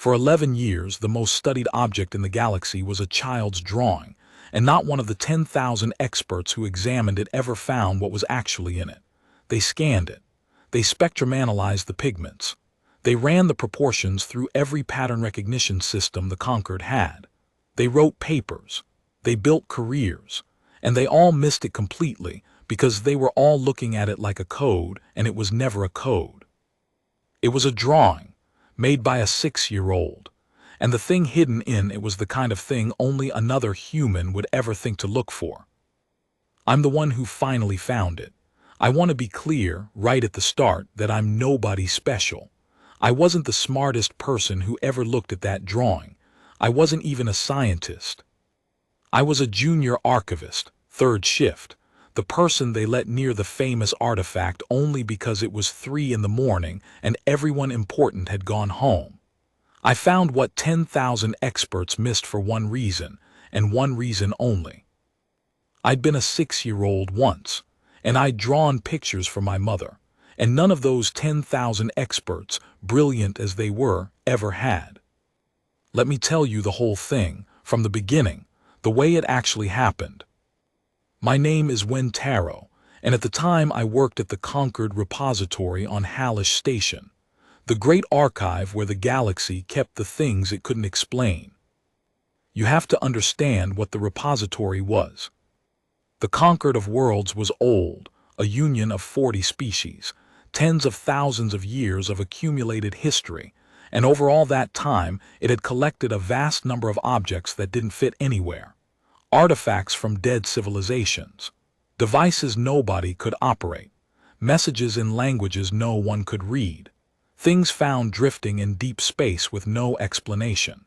For 11 years, the most studied object in the galaxy was a child's drawing, and not one of the 10,000 experts who examined it ever found what was actually in it. They scanned it. They spectrum analyzed the pigments. They ran the proportions through every pattern recognition system the Concord had. They wrote papers. They built careers. And they all missed it completely because they were all looking at it like a code, and it was never a code. It was a drawing, made by a 6-year-old. And the thing hidden in it was the kind of thing only another human would ever think to look for. I'm the one who finally found it. I want to be clear, right at the start, that I'm nobody special. I wasn't the smartest person who ever looked at that drawing. I wasn't even a scientist. I was a junior archivist, third shift, the person they let near the famous artifact only because it was 3 in the morning and everyone important had gone home. I found what 10,000 experts missed for one reason, and one reason only. I'd been a 6-year-old once, and I'd drawn pictures for my mother, and none of those 10,000 experts, brilliant as they were, ever had. Let me tell you the whole thing, from the beginning, the way it actually happened. My name is Wen Tarrow, and at the time I worked at the Concord repository on Hallish Station, the great archive where the galaxy kept the things it couldn't explain. You have to understand what the repository was. The Concord of Worlds was old, a union of 40 species, tens of thousands of years of accumulated history, and over all that time it had collected a vast number of objects that didn't fit anywhere. Artifacts from dead civilizations, devices nobody could operate, messages in languages no one could read, things found drifting in deep space with no explanation.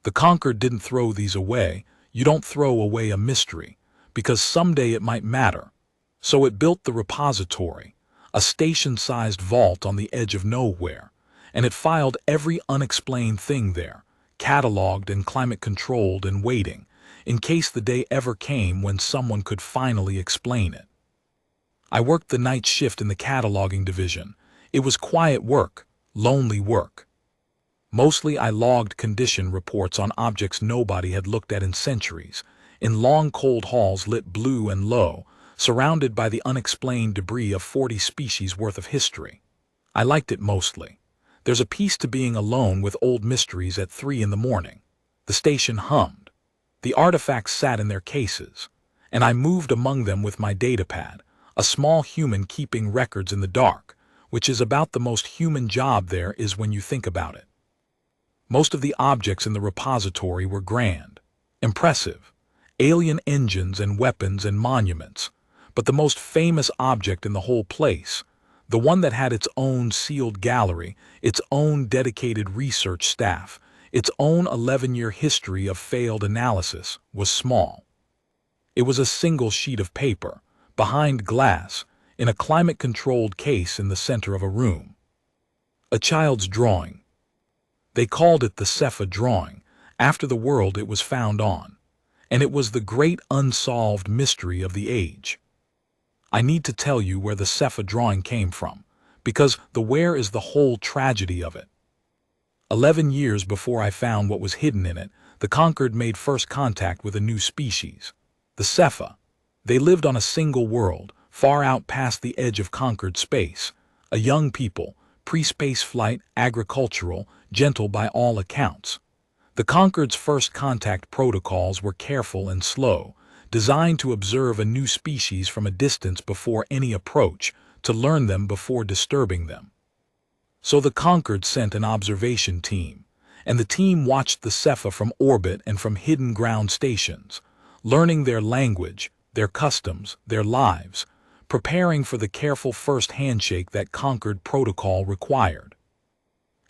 The Concord didn't throw these away. You don't throw away a mystery, because someday it might matter. So it built the repository, a station-sized vault on the edge of nowhere, and it filed every unexplained thing there, cataloged and climate-controlled and waiting, in case the day ever came when someone could finally explain it. I worked the night shift in the cataloging division. It was quiet work, lonely work. Mostly I logged condition reports on objects nobody had looked at in centuries, in long cold halls lit blue and low, surrounded by the unexplained debris of 40 species worth of history. I liked it mostly. There's a piece to being alone with old mysteries at 3 in the morning. The station hummed. The artifacts sat in their cases, and I moved among them with my datapad, a small human keeping records in the dark, which is about the most human job there is when you think about it. Most of the objects in the repository were grand, impressive, alien engines and weapons and monuments, but the most famous object in the whole place, the one that had its own sealed gallery, its own dedicated research staff, its own 11-year history of failed analysis, was small. It was a single sheet of paper, behind glass, in a climate-controlled case in the center of a room. A child's drawing. They called it the cipher drawing, after the world it was found on, and it was the great unsolved mystery of the age. I need to tell you where the cipher drawing came from, because the where is the whole tragedy of it. 11 years before I found what was hidden in it, the Concord made first contact with a new species, the cipher. They lived on a single world, far out past the edge of Concord space, a young people, pre-space flight, agricultural, gentle by all accounts. The Concord's first contact protocols were careful and slow, designed to observe a new species from a distance before any approach, to learn them before disturbing them. So the Concord sent an observation team, and the team watched the cipher from orbit and from hidden ground stations, learning their language, their customs, their lives, preparing for the careful first handshake that Concord protocol required.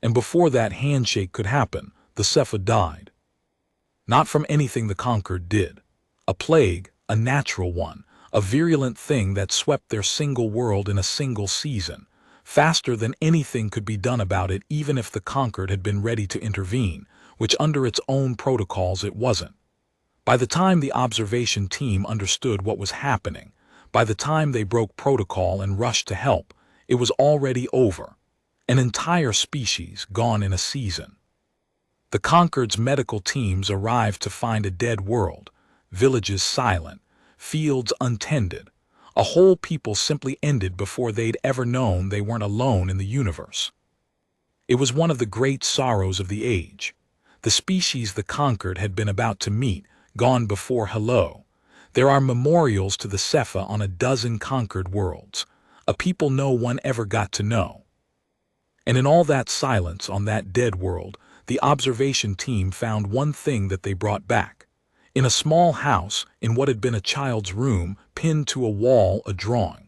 And before that handshake could happen, the cipher died. Not from anything the Concord did. A plague, a natural one, a virulent thing that swept their single world in a single season, faster than anything could be done about it even if the Concord had been ready to intervene, which under its own protocols it wasn't. By the time the observation team understood what was happening, by the time they broke protocol and rushed to help, it was already over. An entire species gone in a season. The Concord's medical teams arrived to find a dead world, villages silent, fields untended, a whole people simply ended before they'd ever known they weren't alone in the universe. It was one of the great sorrows of the age. The species the Concord had been about to meet, gone before hello. There are memorials to the Cepha on a dozen conquered worlds, a people no one ever got to know. And in all that silence on that dead world, the observation team found one thing that they brought back. In a small house, in what had been a child's room, pinned to a wall, a drawing,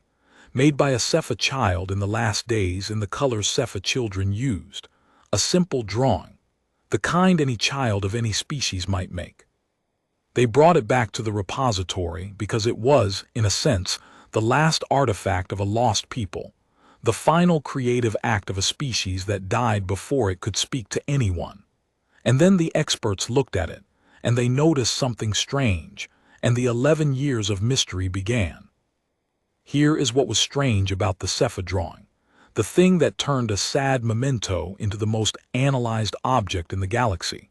made by a Cepha child in the last days in the colors Cepha children used. A simple drawing, the kind any child of any species might make. They brought it back to the repository because it was, in a sense, the last artifact of a lost people, the final creative act of a species that died before it could speak to anyone. And then the experts looked at it, and they noticed something strange, and the 11 years of mystery began. Here is what was strange about the Cepha drawing, the thing that turned a sad memento into the most analyzed object in the galaxy.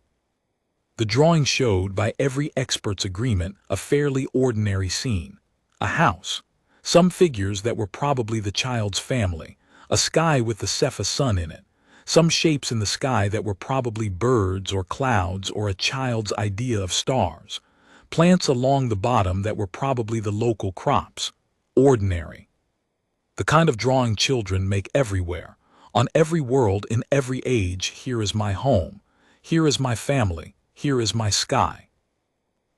The drawing showed, by every expert's agreement, a fairly ordinary scene. A house, some figures that were probably the child's family, a sky with the Cepha sun in it, some shapes in the sky that were probably birds or clouds or a child's idea of stars, plants along the bottom that were probably the local crops. Ordinary. The kind of drawing children make everywhere, on every world, in every age. Here is my home, here is my family, here is my sky.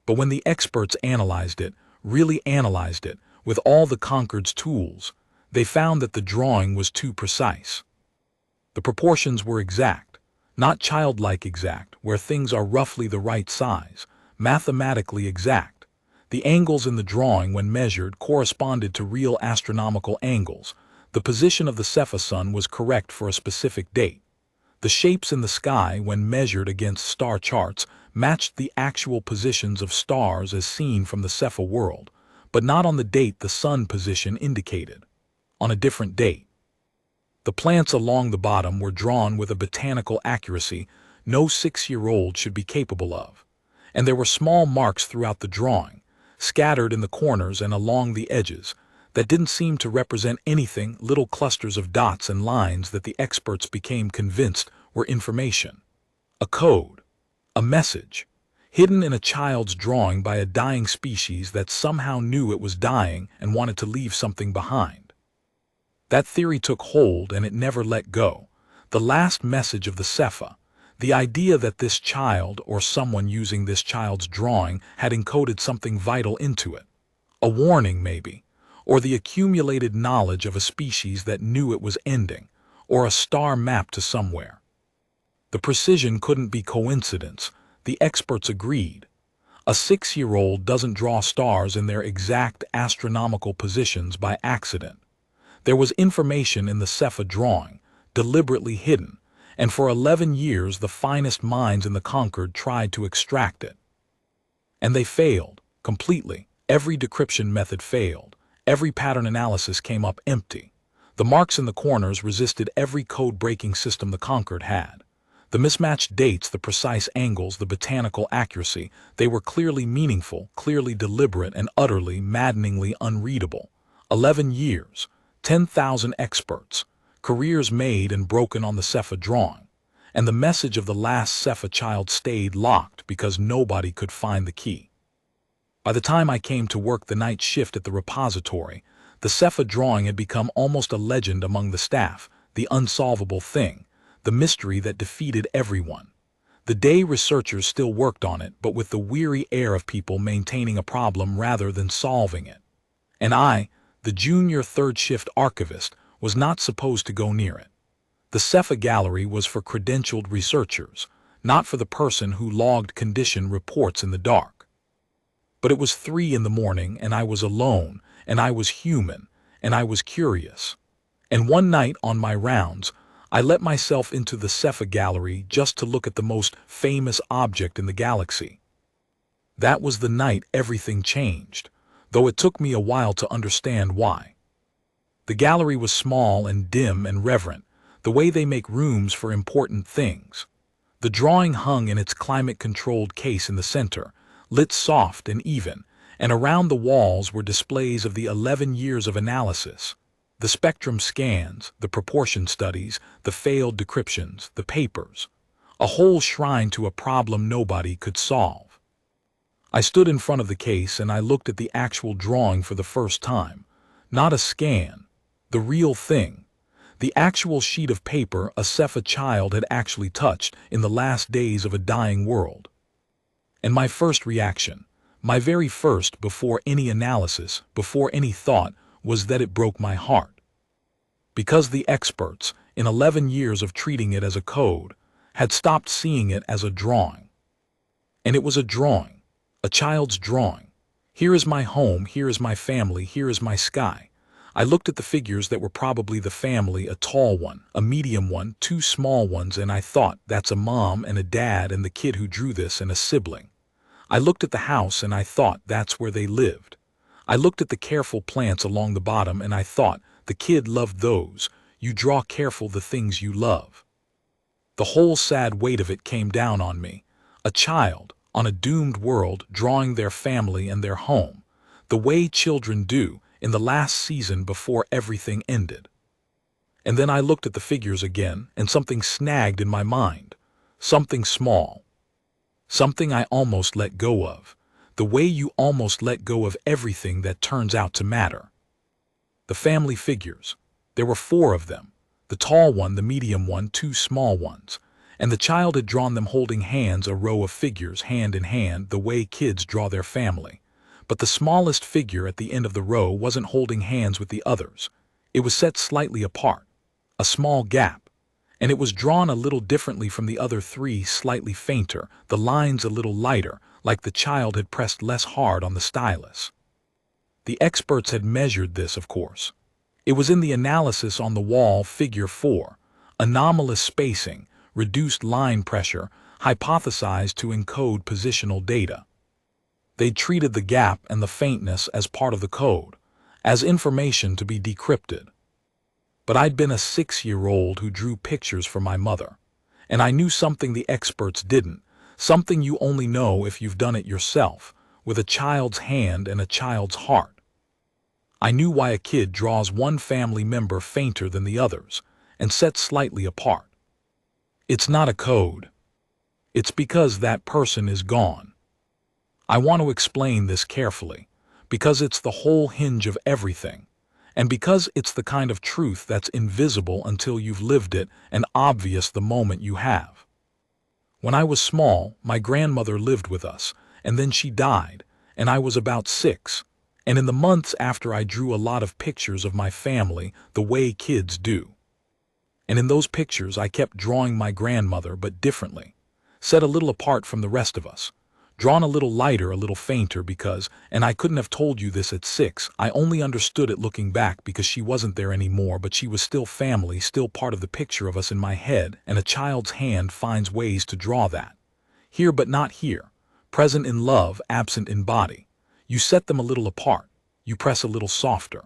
But when the experts analyzed it, really analyzed it, with all the Concord's tools, they found that the drawing was too precise. The proportions were exact, not childlike exact, where things are roughly the right size, mathematically exact. The angles in the drawing, when measured, corresponded to real astronomical angles. The position of the Cepha sun was correct for a specific date. The shapes in the sky, when measured against star charts, matched the actual positions of stars as seen from the Cepha world, but not on the date the sun position indicated. On a different date. The plants along the bottom were drawn with a botanical accuracy no 6-year-old should be capable of, and there were small marks throughout the drawing, scattered in the corners and along the edges, that didn't seem to represent anything, little clusters of dots and lines that the experts became convinced were information. A code, a message, hidden in a child's drawing by a dying species that somehow knew it was dying and wanted to leave something behind. That theory took hold and it never let go. The last message of the Cepha, the idea that this child or someone using this child's drawing had encoded something vital into it. A warning, maybe, or the accumulated knowledge of a species that knew it was ending, or a star map to somewhere. The precision couldn't be coincidence, the experts agreed. A 6-year-old doesn't draw stars in their exact astronomical positions by accident. There was information in the Cepha drawing, deliberately hidden, and for 11 years the finest minds in the Concord tried to extract it. And they failed, completely. Every decryption method failed. Every pattern analysis came up empty. The marks in the corners resisted every code-breaking system the Concord had. The mismatched dates, the precise angles, the botanical accuracy, they were clearly meaningful, clearly deliberate, and utterly, maddeningly unreadable. 11 years, 10,000 experts, careers made and broken on the Cepha drawing, and the message of the last Cepha child stayed locked because nobody could find the key. By the time I came to work the night shift at the repository, the Cepha drawing had become almost a legend among the staff, the unsolvable thing, the mystery that defeated everyone. The day researchers still worked on it, but with the weary air of people maintaining a problem rather than solving it. And I, the junior third-shift archivist, was not supposed to go near it. The Cepha gallery was for credentialed researchers, not for the person who logged condition reports in the dark. But it was 3 in the morning, and I was alone, and I was human, and I was curious. And one night on my rounds, I let myself into the Cepha gallery just to look at the most famous object in the galaxy. That was the night everything changed, though it took me a while to understand why. The gallery was small and dim and reverent, the way they make rooms for important things. The drawing hung in its climate-controlled case in the center, lit soft and even, and around the walls were displays of the 11 years of analysis. The spectrum scans, the proportion studies, the failed decryptions, the papers. A whole shrine to a problem nobody could solve. I stood in front of the case and I looked at the actual drawing for the first time. Not a scan. The real thing. The actual sheet of paper a HFY child had actually touched in the last days of a dying world. And my first reaction, my very first, before any analysis, before any thought, was that it broke my heart. Because the experts, in 11 years of treating it as a code, had stopped seeing it as a drawing. And it was a drawing, a child's drawing. Here is my home, here is my family, here is my sky. I looked at the figures that were probably the family, a tall one, a medium one, two small ones, and I thought, that's a mom and a dad and the kid who drew this and a sibling. I looked at the house and I thought, that's where they lived. I looked at the careful plants along the bottom and I thought, the kid loved those. You draw careful the things you love. The whole sad weight of it came down on me. A child, on a doomed world, drawing their family and their home, the way children do, in the last season before everything ended. And then I looked at the figures again, and something snagged in my mind. Something small. Something I almost let go of. The way you almost let go of everything that turns out to matter. The family figures. There were 4 of them. The tall one, the medium one, 2 small ones. And the child had drawn them holding hands, a row of figures, hand in hand, the way kids draw their family. But the smallest figure at the end of the row wasn't holding hands with the others. It was set slightly apart, a small gap, and it was drawn a little differently from the other 3, slightly fainter, the lines a little lighter, like the child had pressed less hard on the stylus. The experts had measured this, of course. It was in the analysis on the wall, figure 4, anomalous spacing, reduced line pressure, hypothesized to encode positional data. They treated the gap and the faintness as part of the code, as information to be decrypted. But I'd been a 6-year-old who drew pictures for my mother, and I knew something the experts didn't, something you only know if you've done it yourself, with a child's hand and a child's heart. I knew why a kid draws one family member fainter than the others, and set slightly apart. It's not a code. It's because that person is gone. I want to explain this carefully, because it's the whole hinge of everything, and because it's the kind of truth that's invisible until you've lived it and obvious the moment you have. When I was small, my grandmother lived with us, and then she died, and I was about 6, and in the months after I drew a lot of pictures of my family the way kids do. And in those pictures I kept drawing my grandmother, but differently, set a little apart from the rest of us. Drawn a little lighter, a little fainter because, and I couldn't have told you this at 6, I only understood it looking back because she wasn't there anymore, but she was still family, still part of the picture of us in my head, and a child's hand finds ways to draw that. Here but not here, present in love, absent in body. You set them a little apart, you press a little softer.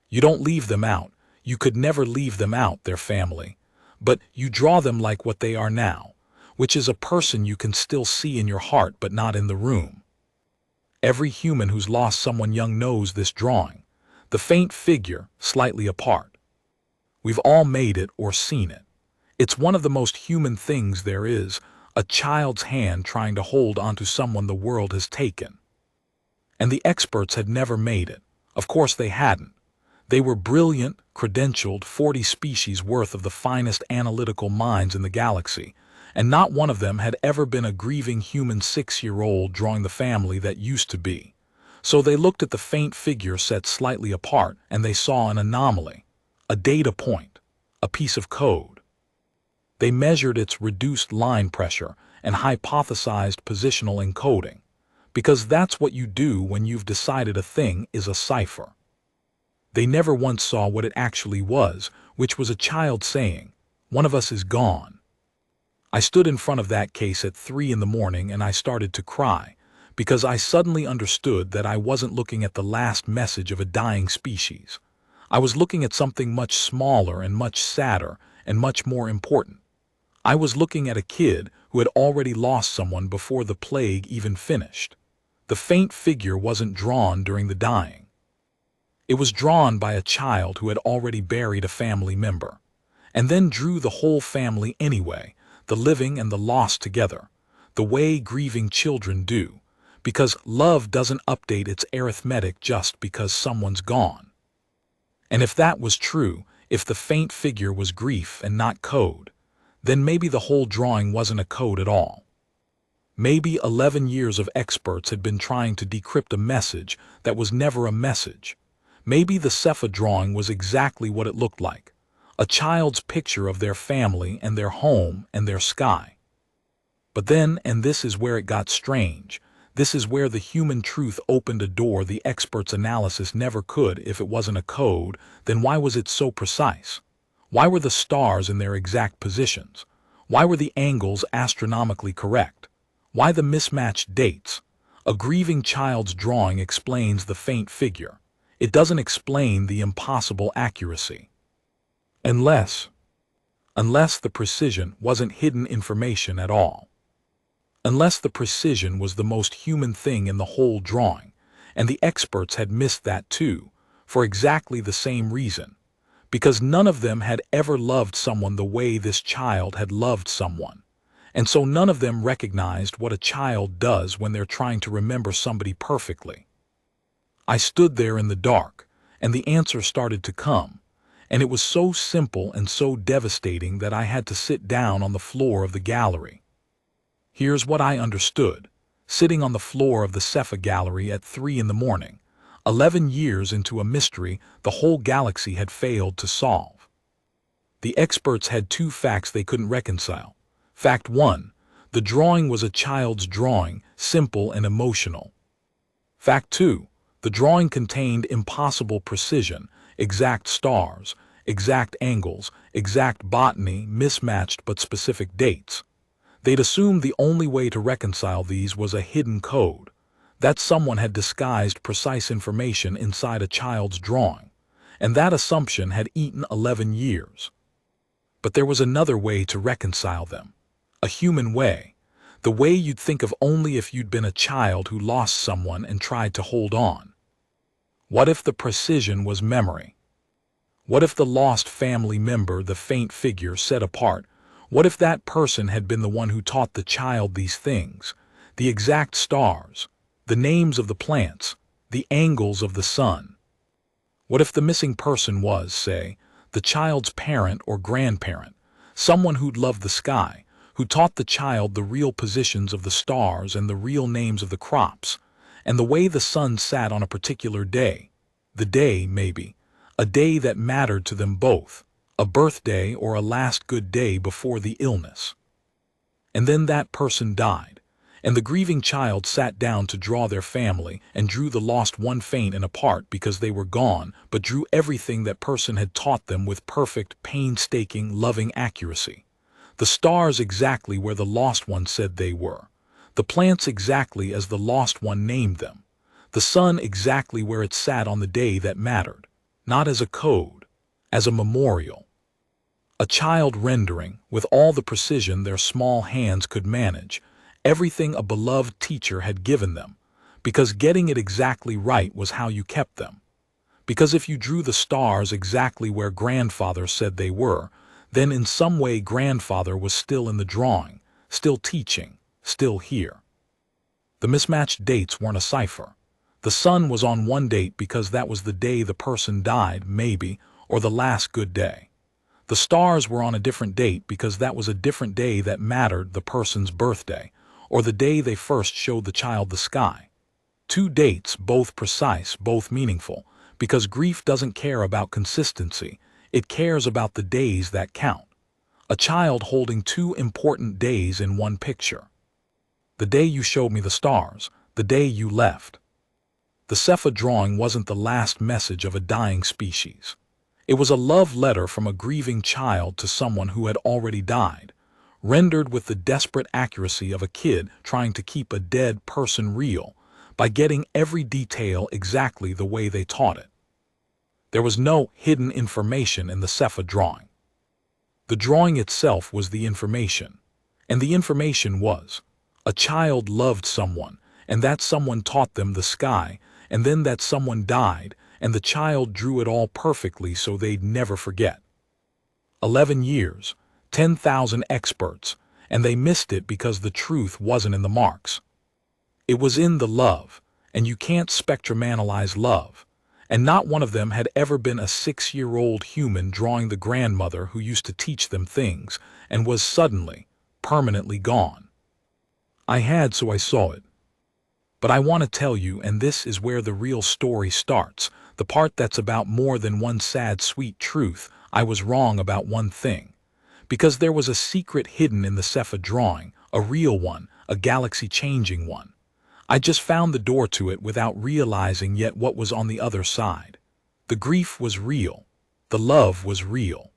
You don't leave them out, you could never leave them out, their family, but you draw them like what they are now, which is a person you can still see in your heart but not in the room. Every human who's lost someone young knows this drawing, the faint figure slightly apart. We've all made it or seen it. It's one of the most human things there is, a child's hand trying to hold onto someone the world has taken. And the experts had never made it. Of course they hadn't. They were brilliant, credentialed, 40 species worth of the finest analytical minds in the galaxy, and not one of them had ever been a grieving human 6-year-old drawing the family that used to be. So they looked at the faint figure set slightly apart, and they saw an anomaly, a data point, a piece of code. They measured its reduced line pressure and hypothesized positional encoding, because that's what you do when you've decided a thing is a cipher. They never once saw what it actually was, which was a child saying, "One of us is gone." I stood in front of that case at 3 in the morning and I started to cry, because I suddenly understood that I wasn't looking at the last message of a dying species. I was looking at something much smaller and much sadder and much more important. I was looking at a kid who had already lost someone before the plague even finished. The faint figure wasn't drawn during the dying. It was drawn by a child who had already buried a family member, and then drew the whole family anyway, the living and the lost together, the way grieving children do, because love doesn't update its arithmetic just because someone's gone. And if that was true, if the faint figure was grief and not code, then maybe the whole drawing wasn't a code at all. Maybe 11 years of experts had been trying to decrypt a message that was never a message. Maybe the cipher drawing was exactly what it looked like, a child's picture of their family and their home and their sky. But then, and this is where it got strange, this is where the human truth opened a door the expert's analysis never could. If it wasn't a code, then why was it so precise? Why were the stars in their exact positions? Why were the angles astronomically correct? Why the mismatched dates? A grieving child's drawing explains the faint figure. It doesn't explain the impossible accuracy. Unless the precision wasn't hidden information at all. Unless the precision was the most human thing in the whole drawing, and the experts had missed that too, for exactly the same reason. Because none of them had ever loved someone the way this child had loved someone. And so none of them recognized what a child does when they're trying to remember somebody perfectly. I stood there in the dark, and the answer started to come, and it was so simple and so devastating that I had to sit down on the floor of the gallery. Here's what I understood, sitting on the floor of the Cepha gallery at 3 in the morning, 11 years into a mystery the whole galaxy had failed to solve. The experts had two facts they couldn't reconcile. Fact 1, the drawing was a child's drawing, simple and emotional. Fact 2, the drawing contained impossible precision, exact stars, exact angles, exact botany, mismatched but specific dates. They'd assumed the only way to reconcile these was a hidden code, that someone had disguised precise information inside a child's drawing, and that assumption had eaten 11 years. But there was another way to reconcile them, a human way, the way you'd think of only if you'd been a child who lost someone and tried to hold on. What if the precision was memory? What if the lost family member, the faint figure set apart, what if that person had been the one who taught the child these things, the exact stars, the names of the plants, the angles of the sun? What if the missing person was, say, the child's parent or grandparent, someone who'd loved the sky, who taught the child the real positions of the stars and the real names of the crops, and the way the sun sat on a particular day, the day, maybe, a day that mattered to them both, a birthday or a last good day before the illness. And then that person died, and the grieving child sat down to draw their family and drew the lost one faint and apart because they were gone, but drew everything that person had taught them with perfect, painstaking, loving accuracy. The stars exactly where the lost one said they were, the plants exactly as the lost one named them, the sun exactly where it sat on the day that mattered, not as a code, as a memorial. A child rendering, with all the precision their small hands could manage, everything a beloved teacher had given them, because getting it exactly right was how you kept them. Because if you drew the stars exactly where grandfather said they were, then in some way grandfather was still in the drawing, still teaching, still here. The mismatched dates weren't a cipher. The sun was on one date because that was the day the person died, maybe, or the last good day. The stars were on a different date because that was a different day that mattered, the person's birthday, or the day they first showed the child the sky. Two dates, both precise, both meaningful, because grief doesn't care about consistency, it cares about the days that count. A child holding two important days in one picture. The day you showed me the stars, the day you left. The Cepha drawing wasn't the last message of a dying species. It was a love letter from a grieving child to someone who had already died, rendered with the desperate accuracy of a kid trying to keep a dead person real by getting every detail exactly the way they taught it. There was no hidden information in the Cepha drawing. The drawing itself was the information. And the information was, a child loved someone, and that someone taught them the sky, and then that someone died, and the child drew it all perfectly so they'd never forget. 11 years, 10,000 experts, and they missed it because the truth wasn't in the marks. It was in the love, and you can't spectrum analyze love. And not one of them had ever been a 6-year-old human drawing the grandmother who used to teach them things and was suddenly, permanently gone. I had, so I saw it. But I want to tell you, and this is where the real story starts, the part that's about more than one sad, sweet truth. I was wrong about one thing. Because there was a secret hidden in the Cepha drawing, a real one, a galaxy-changing one. I just found the door to it without realizing yet what was on the other side. The grief was real. The love was real.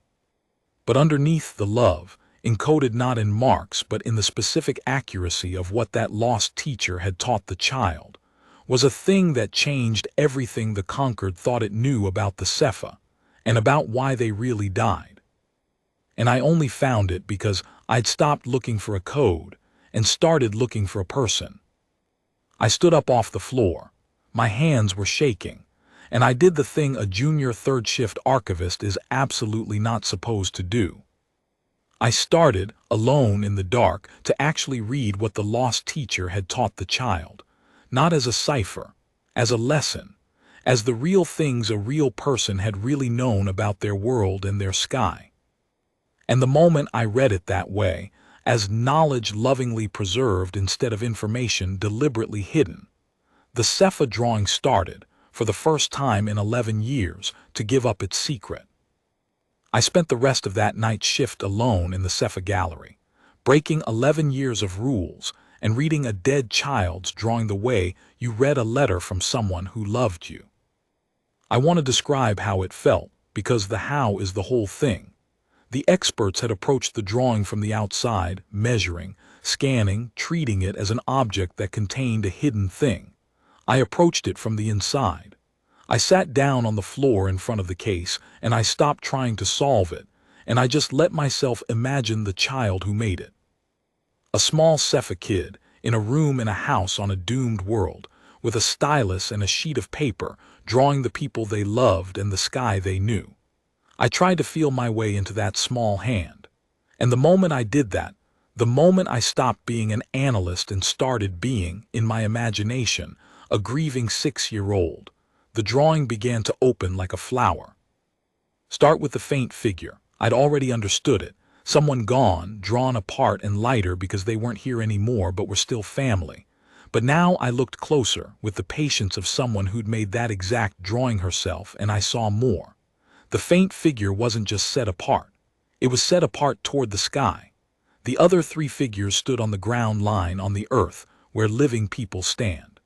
But underneath the love, encoded not in marks but in the specific accuracy of what that lost teacher had taught the child, was a thing that changed everything the Concord thought it knew about the Cepha, and about why they really died. And I only found it because I'd stopped looking for a code and started looking for a person. I stood up off the floor. My hands were shaking, and I did the thing a junior third-shift archivist is absolutely not supposed to do. I started, alone in the dark, to actually read what the lost teacher had taught the child, not as a cipher, as a lesson, as the real things a real person had really known about their world and their sky. And the moment I read it that way, as knowledge lovingly preserved instead of information deliberately hidden, the Cepha drawing started, for the first time in 11 years, to give up its secret. I spent the rest of that night shift alone in the Cepha gallery, breaking 11 years of rules and reading a dead child's drawing the way you read a letter from someone who loved you. I want to describe how it felt, because the how is the whole thing. The experts had approached the drawing from the outside, measuring, scanning, treating it as an object that contained a hidden thing. I approached it from the inside. I sat down on the floor in front of the case, and I stopped trying to solve it, and I just let myself imagine the child who made it. A small Cepha kid, in a room in a house on a doomed world, with a stylus and a sheet of paper, drawing the people they loved and the sky they knew. I tried to feel my way into that small hand. And the moment I did that, the moment I stopped being an analyst and started being, in my imagination, a grieving 6-year-old, the drawing began to open like a flower. Start with the faint figure. I'd already understood it. Someone gone, drawn apart and lighter because they weren't here anymore but were still family. But now I looked closer, with the patience of someone who'd made that exact drawing herself, and I saw more. The faint figure wasn't just set apart. It was set apart toward the sky. The other 3 figures stood on the ground line on the earth, where living people stand.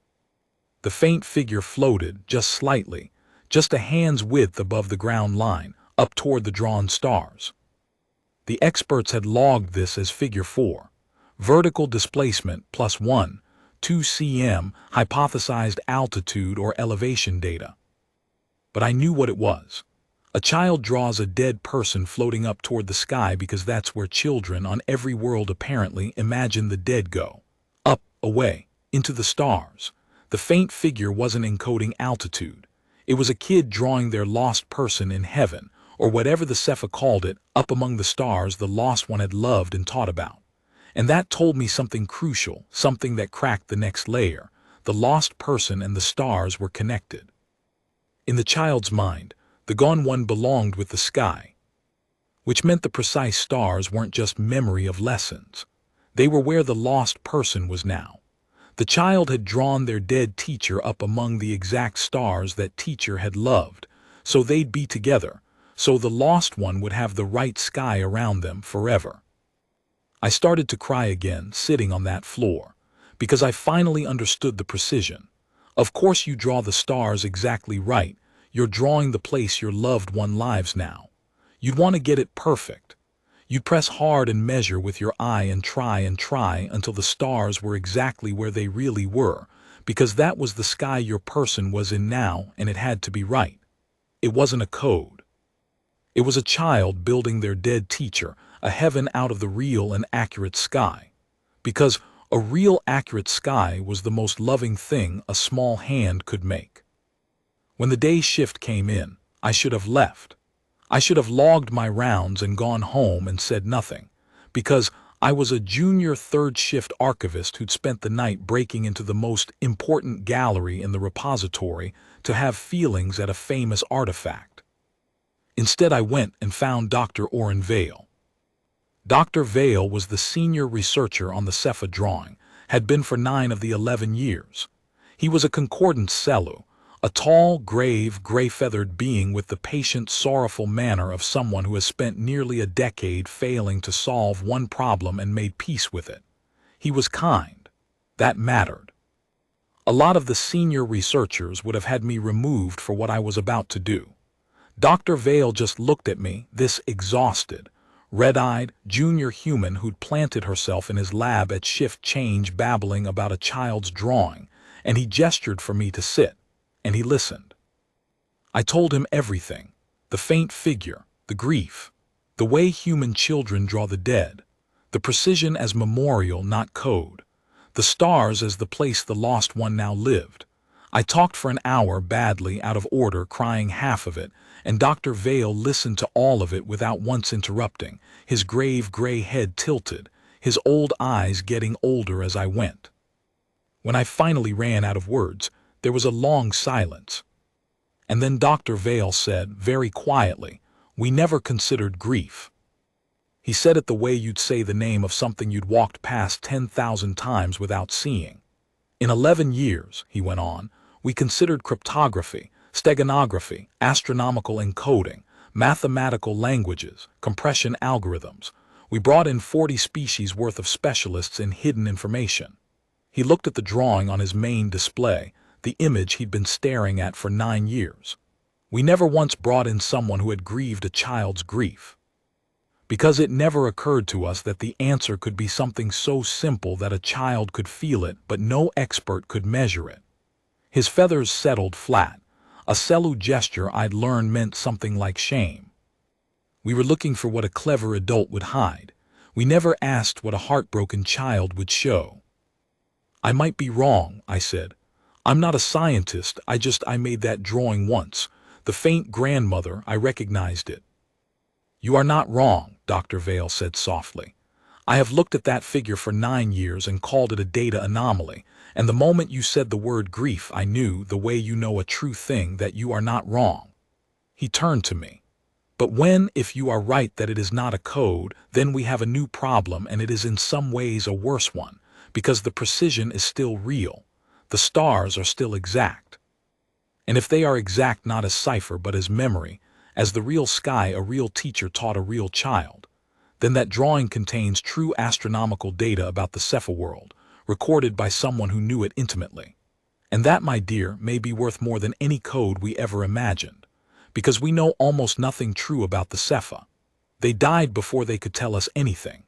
The faint figure floated, just slightly, just a hand's width above the ground line, up toward the drawn stars. The experts had logged this as figure 4, vertical displacement plus 1, 2 cm, hypothesized altitude or elevation data. But I knew what it was. A child draws a dead person floating up toward the sky because that's where children on every world apparently imagine the dead go. Up, away, into the stars. The faint figure wasn't encoding altitude. It was a kid drawing their lost person in heaven, or whatever the Cepha called it, up among the stars the lost one had loved and taught about. And that told me something crucial, something that cracked the next layer. The lost person and the stars were connected. In the child's mind, the gone one belonged with the sky, which meant the precise stars weren't just memory of lessons. They were where the lost person was now. The child had drawn their dead teacher up among the exact stars that teacher had loved, so they'd be together, so the lost one would have the right sky around them forever. I started to cry again, sitting on that floor, because I finally understood the precision. Of course you draw the stars exactly right. You're drawing the place your loved one lives now. You'd want to get it perfect. You'd press hard and measure with your eye and try until the stars were exactly where they really were, because that was the sky your person was in now, and it had to be right. It wasn't a code. It was a child building their dead teacher, a heaven out of the real and accurate sky. Because a real accurate sky was the most loving thing a small hand could make. When the day shift came in, I should have left. I should have logged my rounds and gone home and said nothing, because I was a junior third shift archivist who'd spent the night breaking into the most important gallery in the repository to have feelings at a famous artifact. Instead, I went and found Dr. Orrin Vale. Dr. Vale was the senior researcher on the Cepha drawing, had been for 9 of the 11 years. He was a concordant Selu, a tall, grave, gray-feathered being with the patient, sorrowful manner of someone who has spent nearly a decade failing to solve one problem and made peace with it. He was kind. That mattered. A lot of the senior researchers would have had me removed for what I was about to do. Dr. Vale just looked at me, this exhausted, red-eyed, junior human who'd planted herself in his lab at shift change babbling about a child's drawing, and he gestured for me to sit. And he listened. I told him everything, the faint figure, the grief, the way human children draw the dead, the precision as memorial, not code, the stars as the place the lost one now lived. I talked for an hour badly out of order, crying half of it, and Dr. Vale listened to all of it without once interrupting, his grave gray head tilted, his old eyes getting older as I went. When I finally ran out of words, there was a long silence. And then Dr. Vale said, very quietly, "We never considered grief." He said it the way you'd say the name of something you'd walked past 10,000 times without seeing. "In 11 years, he went on, we considered cryptography, steganography, astronomical encoding, mathematical languages, compression algorithms. We brought in 40 species worth of specialists in hidden information." He looked at the drawing on his main display, the image he'd been staring at for 9 years. "We never once brought in someone who had grieved a child's grief. Because it never occurred to us that the answer could be something so simple that a child could feel it, but no expert could measure it." His feathers settled flat, a Selu gesture I'd learned meant something like shame. "We were looking for what a clever adult would hide. We never asked what a heartbroken child would show." "I might be wrong," I said. "I'm not a scientist, I made that drawing once. The faint grandmother, I recognized it." "You are not wrong," Dr. Vale said softly. "I have looked at that figure for 9 years and called it a data anomaly, and the moment you said the word grief, I knew, the way you know a true thing, that you are not wrong." He turned to me. "But if you are right that it is not a code, then we have a new problem, and it is in some ways a worse one, because the precision is still real. The stars are still exact. And if they are exact not as cipher but as memory, as the real sky a real teacher taught a real child, then that drawing contains true astronomical data about the Cepha world, recorded by someone who knew it intimately. And that, my dear, may be worth more than any code we ever imagined, because we know almost nothing true about the Cepha. They died before they could tell us anything.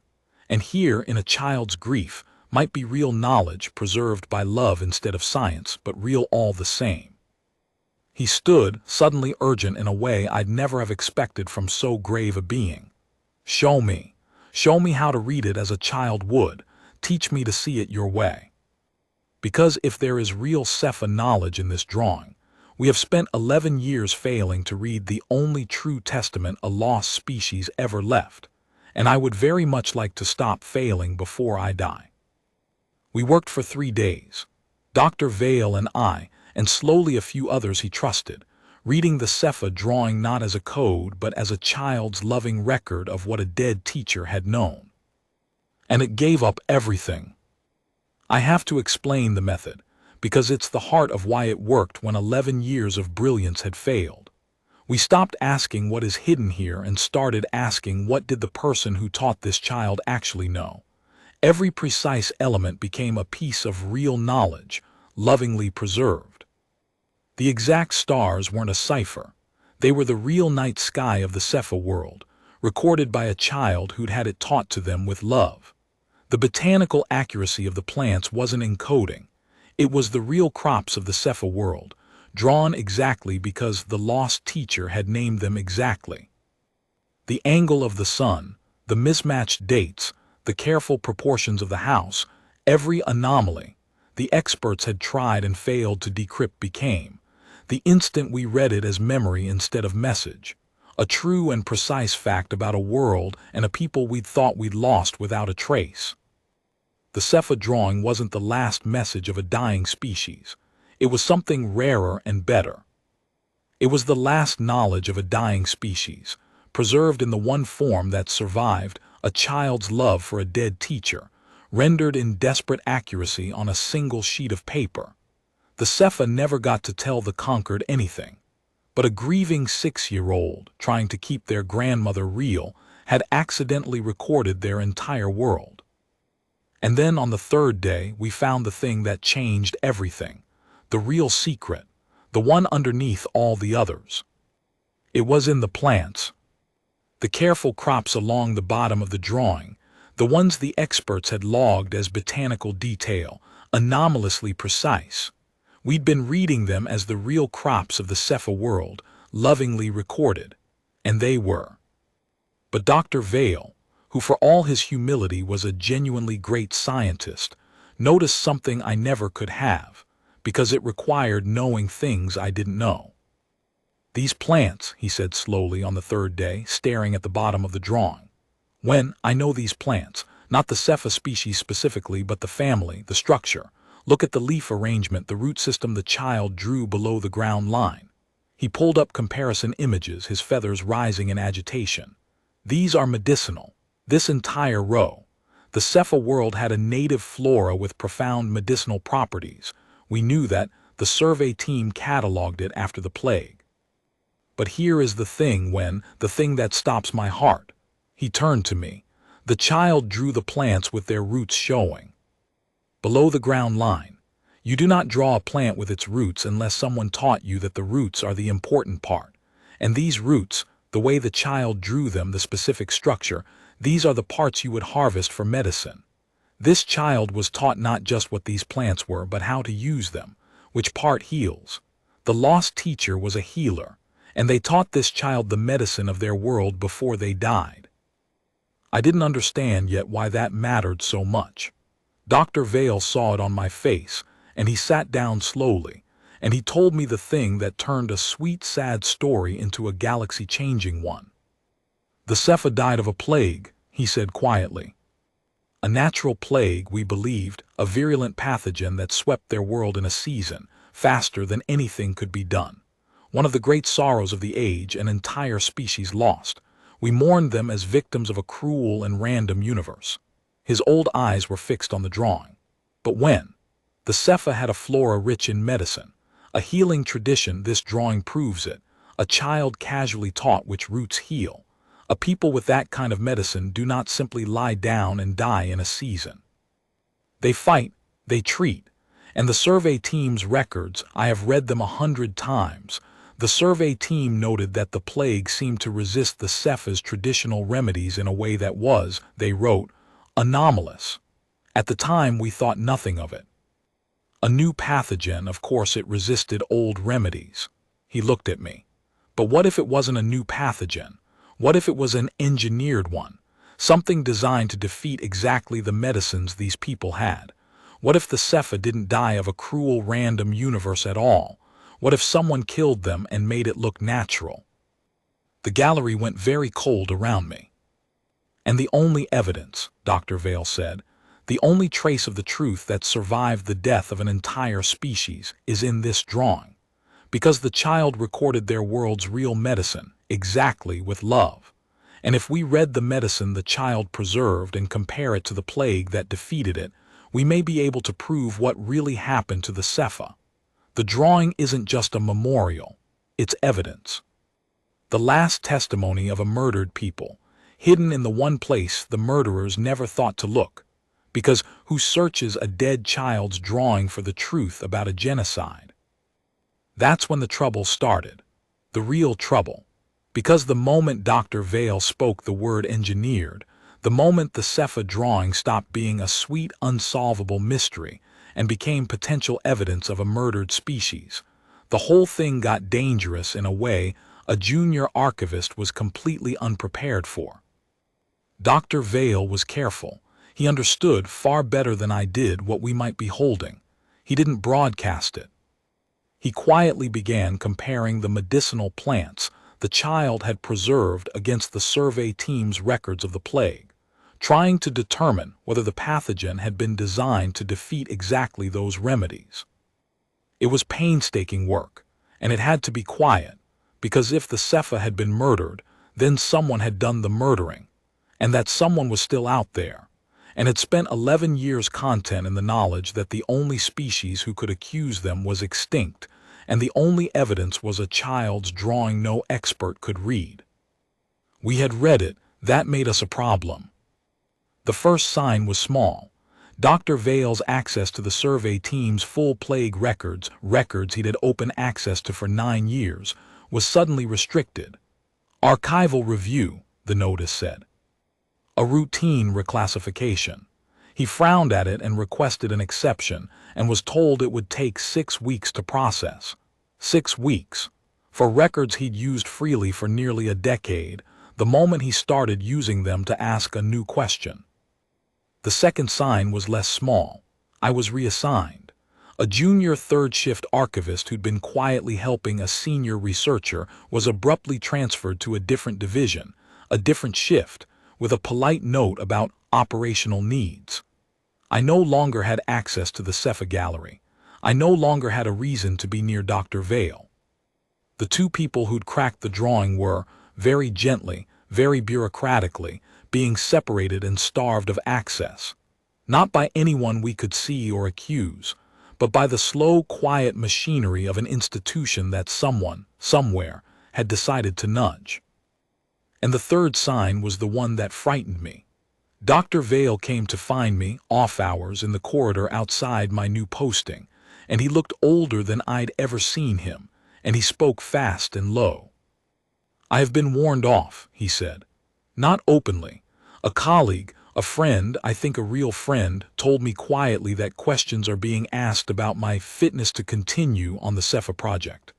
And here, in a child's grief, might be real knowledge preserved by love instead of science, but real all the same." He stood, suddenly urgent in a way I'd never have expected from so grave a being. Show me how to read it as a child would. Teach me to see it your way. Because if there is real Cepha knowledge in this drawing, we have spent 11 years failing to read the only true testament a lost species ever left, and I would very much like to stop failing before I die. We worked for 3 days, Dr. Vale and I, and slowly a few others he trusted, reading the Cepha drawing not as a code but as a child's loving record of what a dead teacher had known. And it gave up everything. I have to explain the method, because it's the heart of why it worked when 11 years of brilliance had failed. We stopped asking what is hidden here and started asking what did the person who taught this child actually know. Every precise element became a piece of real knowledge, lovingly preserved. The exact stars weren't a cipher. They were the real night sky of the Cepha world, recorded by a child who'd had it taught to them with love. The botanical accuracy of the plants wasn't encoding. It was the real crops of the Cepha world, drawn exactly because the lost teacher had named them exactly. The angle of the sun, the mismatched dates, the careful proportions of the house, every anomaly the experts had tried and failed to decrypt became, the instant we read it as memory instead of message, a true and precise fact about a world and a people we'd thought we'd lost without a trace. The Cepha drawing wasn't the last message of a dying species. It was something rarer and better. It was the last knowledge of a dying species, preserved in the one form that survived, a child's love for a dead teacher, rendered in desperate accuracy on a single sheet of paper. The Cepha never got to tell the Concord anything, but a grieving 6-year-old, trying to keep their grandmother real, had accidentally recorded their entire world. And then on the third day, we found the thing that changed everything, the real secret, the one underneath all the others. It was in the plants. The careful crops along the bottom of the drawing, the ones the experts had logged as botanical detail, anomalously precise. We'd been reading them as the real crops of the Cepha world, lovingly recorded, and they were. But Dr. Vale, who for all his humility was a genuinely great scientist, noticed something I never could have, because it required knowing things I didn't know. "These plants," he said slowly on the third day, staring at the bottom of the drawing. "When I know these plants, not the Cepha species specifically, but the family, the structure. Look at the leaf arrangement, the root system the child drew below the ground line." He pulled up comparison images, his feathers rising in agitation. "These are medicinal. This entire row. The Cepha world had a native flora with profound medicinal properties. We knew that. The survey team cataloged it after the plague. But here is the thing, the thing that stops my heart." He turned to me. "The child drew the plants with their roots showing. Below the ground line. You do not draw a plant with its roots unless someone taught you that the roots are the important part. And these roots, the way the child drew them, the specific structure, these are the parts you would harvest for medicine. This child was taught not just what these plants were, but how to use them, which part heals. The lost teacher was a healer, and they taught this child the medicine of their world before they died." I didn't understand yet why that mattered so much. Dr. Vale saw it on my face, and he sat down slowly, and he told me the thing that turned a sweet, sad story into a galaxy-changing one. "The Cepha died of a plague," he said quietly. "A natural plague, we believed, a virulent pathogen that swept their world in a season, faster than anything could be done. One of the great sorrows of the age, an entire species lost. We mourned them as victims of a cruel and random universe." His old eyes were fixed on the drawing. "But when? The Cepha had a flora rich in medicine, a healing tradition. This drawing proves it. A child casually taught which roots heal. A people with that kind of medicine do not simply lie down and die in a season. They fight, they treat. And the survey team's records, I have read them 100 times. The survey team noted that the plague seemed to resist the Cepha's traditional remedies in a way that was, they wrote, anomalous. At the time we thought nothing of it. A new pathogen, of course it resisted old remedies." He looked at me. "But what if it wasn't a new pathogen? What if it was an engineered one? Something designed to defeat exactly the medicines these people had? What if the Cepha didn't die of a cruel random universe at all? What if someone killed them and made it look natural?" The gallery went very cold around me. "And the only evidence," Dr. Vale said, "the only trace of the truth that survived the death of an entire species is in this drawing. Because the child recorded their world's real medicine, exactly with love. And if we read the medicine the child preserved and compare it to the plague that defeated it, we may be able to prove what really happened to the Cepha. The drawing isn't just a memorial, it's evidence. The last testimony of a murdered people, hidden in the one place the murderers never thought to look. Because who searches a dead child's drawing for the truth about a genocide?" That's when the trouble started. The real trouble. Because the moment Dr. Vale spoke the word engineered, the moment the Cepha drawing stopped being a sweet, unsolvable mystery and became potential evidence of a murdered species, the whole thing got dangerous in a way a junior archivist was completely unprepared for. Dr. Vale was careful. He understood far better than I did what we might be holding. He didn't broadcast it. He quietly began comparing the medicinal plants the child had preserved against the survey team's records of the plague, trying to determine whether the pathogen had been designed to defeat exactly those remedies. It was painstaking work, and it had to be quiet, because if the cipher had been murdered, then someone had done the murdering, and that someone was still out there, and had spent 11 years content in the knowledge that the only species who could accuse them was extinct, and the only evidence was a child's drawing no expert could read. We had read it. That made us a problem. The first sign was small. Dr. Vale's access to the survey team's full plague records he'd had open access to for 9 years, was suddenly restricted. Archival review, the notice said. A routine reclassification. He frowned at it and requested an exception, and was told it would take 6 weeks to process. 6 weeks. For records he'd used freely for nearly a decade, the moment he started using them to ask a new question. The second sign was less small. I was reassigned. A junior third-shift archivist who'd been quietly helping a senior researcher was abruptly transferred to a different division, a different shift, with a polite note about operational needs. I no longer had access to the Cepha gallery. I no longer had a reason to be near Dr. Vale. The 2 people who'd cracked the drawing were, very gently, very bureaucratically, being separated and starved of access. Not by anyone we could see or accuse, but by the slow, quiet machinery of an institution that someone, somewhere, had decided to nudge. And the third sign was the one that frightened me. Dr. Vale came to find me, off hours, in the corridor outside my new posting, and he looked older than I'd ever seen him, and he spoke fast and low. "I have been warned off," he said. Not openly. A colleague, a friend, I think a real friend, told me quietly that questions are being asked about my fitness to continue on the Cepha project.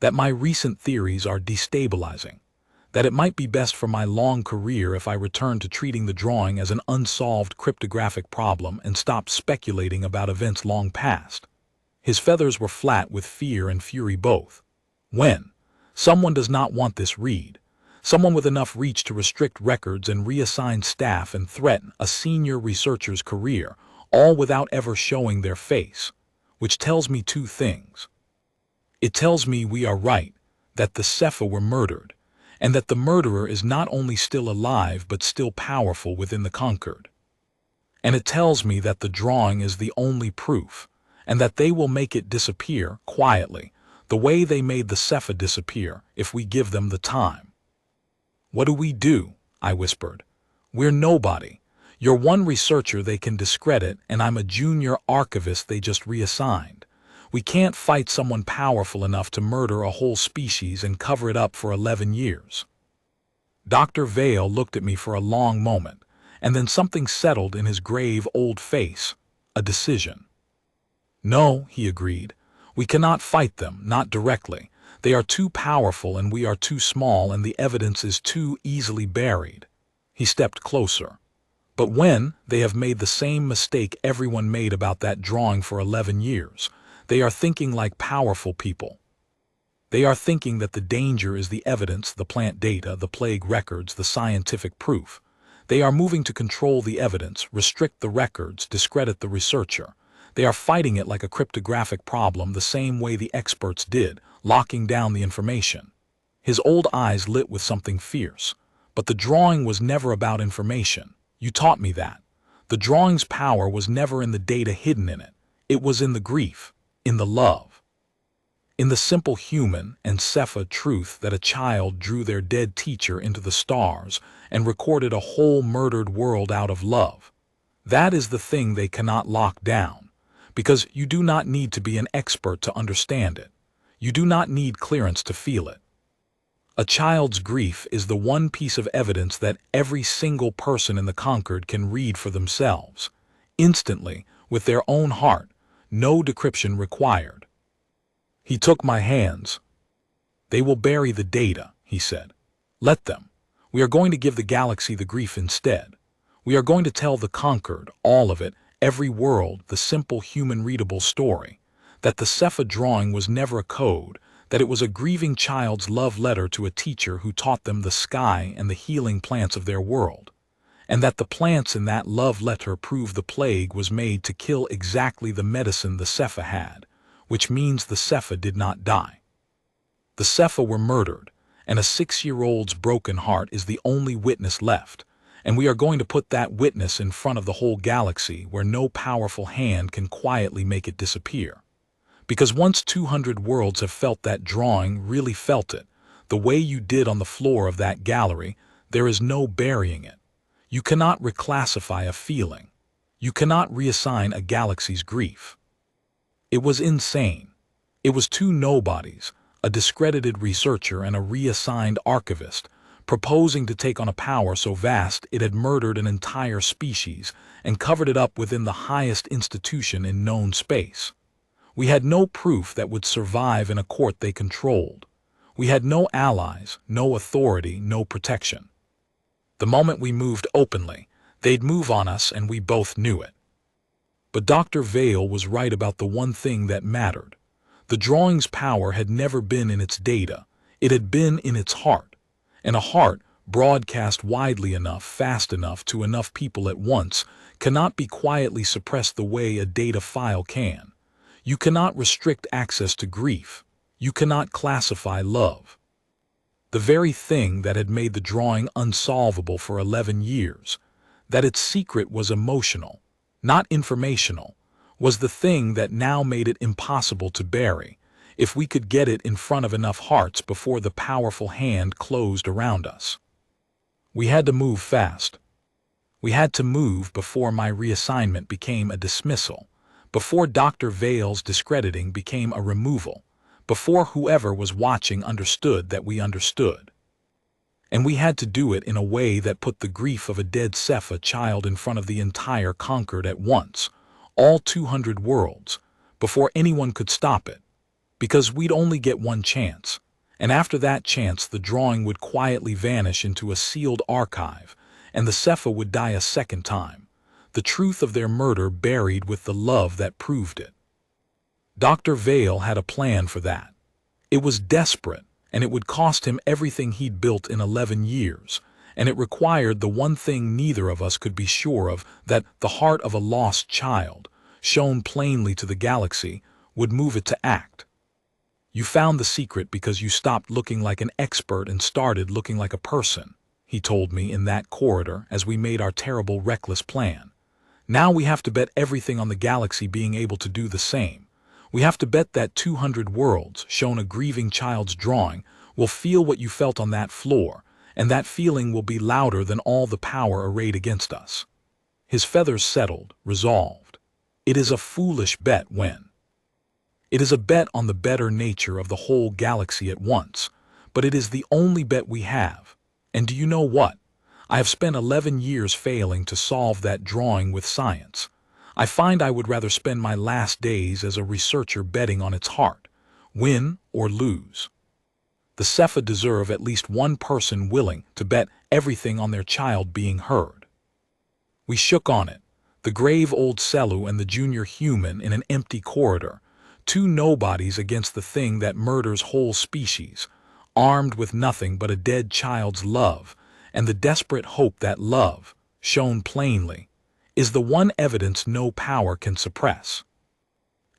That my recent theories are destabilizing. That it might be best for my long career if I returned to treating the drawing as an unsolved cryptographic problem and stopped speculating about events long past. His feathers were flat with fear and fury both. When someone does not want this read, someone with enough reach to restrict records and reassign staff and threaten a senior researcher's career, all without ever showing their face, which tells me 2 things. It tells me we are right, that the Cepha were murdered, and that the murderer is not only still alive but still powerful within the Concord. And it tells me that the drawing is the only proof, and that they will make it disappear quietly, the way they made the Cepha disappear, if we give them the time. "What do we do?" I whispered. "We're nobody. You're one researcher they can discredit, and I'm a junior archivist they just reassigned. We can't fight someone powerful enough to murder a whole species and cover it up for 11 years. Dr. Vale looked at me for a long moment, and then something settled in his grave old face. A decision. "No," he agreed. "We cannot fight them, not directly. They are too powerful and we are too small, and the evidence is too easily buried." He stepped closer. "But when they have made the same mistake everyone made about that drawing for 11 years, they are thinking like powerful people. They are thinking that the danger is the evidence, the plant data, the plague records, the scientific proof. They are moving to control the evidence, restrict the records, discredit the researcher. They are fighting it like a cryptographic problem the same way the experts did, locking down the information." His old eyes lit with something fierce. "But the drawing was never about information. You taught me that. The drawing's power was never in the data hidden in it. It was in the grief, in the love, in the simple human and Cepha truth that a child drew their dead teacher into the stars and recorded a whole murdered world out of love. That is the thing they cannot lock down, because you do not need to be an expert to understand it. You do not need clearance to feel it. A child's grief is the one piece of evidence that every single person in the Concord can read for themselves, instantly, with their own heart, no decryption required." He took my hands. They will bury the data, he said. Let them. We are going to give the galaxy the grief instead. We are going to tell the Concord, all of it, every world, the simple human-readable story, that the Cepha drawing was never a code, that it was a grieving child's love letter to a teacher who taught them the sky and the healing plants of their world, and that the plants in that love letter prove the plague was made to kill exactly the medicine the Cepha had, which means the Cepha did not die. The Cepha were murdered, and a 6-year-old's broken heart is the only witness left, and we are going to put that witness in front of the whole galaxy where no powerful hand can quietly make it disappear. Because once 200 worlds have felt that drawing, really felt it, the way you did on the floor of that gallery, there is no burying it. You cannot reclassify a feeling. You cannot reassign a galaxy's grief. It was insane. It was two nobodies, a discredited researcher and a reassigned archivist, proposing to take on a power so vast it had murdered an entire species and covered it up within the highest institution in known space. We had no proof that would survive in a court they controlled. We had no allies, no authority, no protection. The moment we moved openly, they'd move on us, and we both knew it. But Dr. Vale was right about the one thing that mattered. The drawing's power had never been in its data. It had been in its heart. And a heart, broadcast widely enough, fast enough to enough people at once, cannot be quietly suppressed the way a data file can. You cannot restrict access to grief. You cannot classify love. The very thing that had made the drawing unsolvable for 11 years, that its secret was emotional, not informational, was the thing that now made it impossible to bury, if we could get it in front of enough hearts before the powerful hand closed around us. We had to move fast. We had to move before my reassignment became a dismissal, before Dr. Vale's discrediting became a removal, before whoever was watching understood that we understood. And we had to do it in a way that put the grief of a dead Cepha child in front of the entire Concord at once, all 200 worlds, before anyone could stop it, because we'd only get one chance, and after that chance the drawing would quietly vanish into a sealed archive, and the Cepha would die a second time, the truth of their murder buried with the love that proved it. Dr. Vale had a plan for that. It was desperate, and it would cost him everything he'd built in 11 years, and it required the one thing neither of us could be sure of, that the heart of a lost child, shown plainly to the galaxy, would move it to act. You found the secret because you stopped looking like an expert and started looking like a person, he told me in that corridor as we made our terrible, reckless plan. Now we have to bet everything on the galaxy being able to do the same. We have to bet that 200 worlds, shown a grieving child's drawing, will feel what you felt on that floor, and that feeling will be louder than all the power arrayed against us. His feathers settled, resolved. It is a foolish bet, Wen. It is a bet on the better nature of the whole galaxy at once, but it is the only bet we have. And do you know what? I have spent 11 years failing to solve that drawing with science. I find I would rather spend my last days as a researcher betting on its heart, win or lose. The Cepha deserve at least one person willing to bet everything on their child being heard. We shook on it, the grave old Celu and the junior human in an empty corridor, two nobodies against the thing that murders whole species, armed with nothing but a dead child's love, and the desperate hope that love, shown plainly, is the one evidence no power can suppress.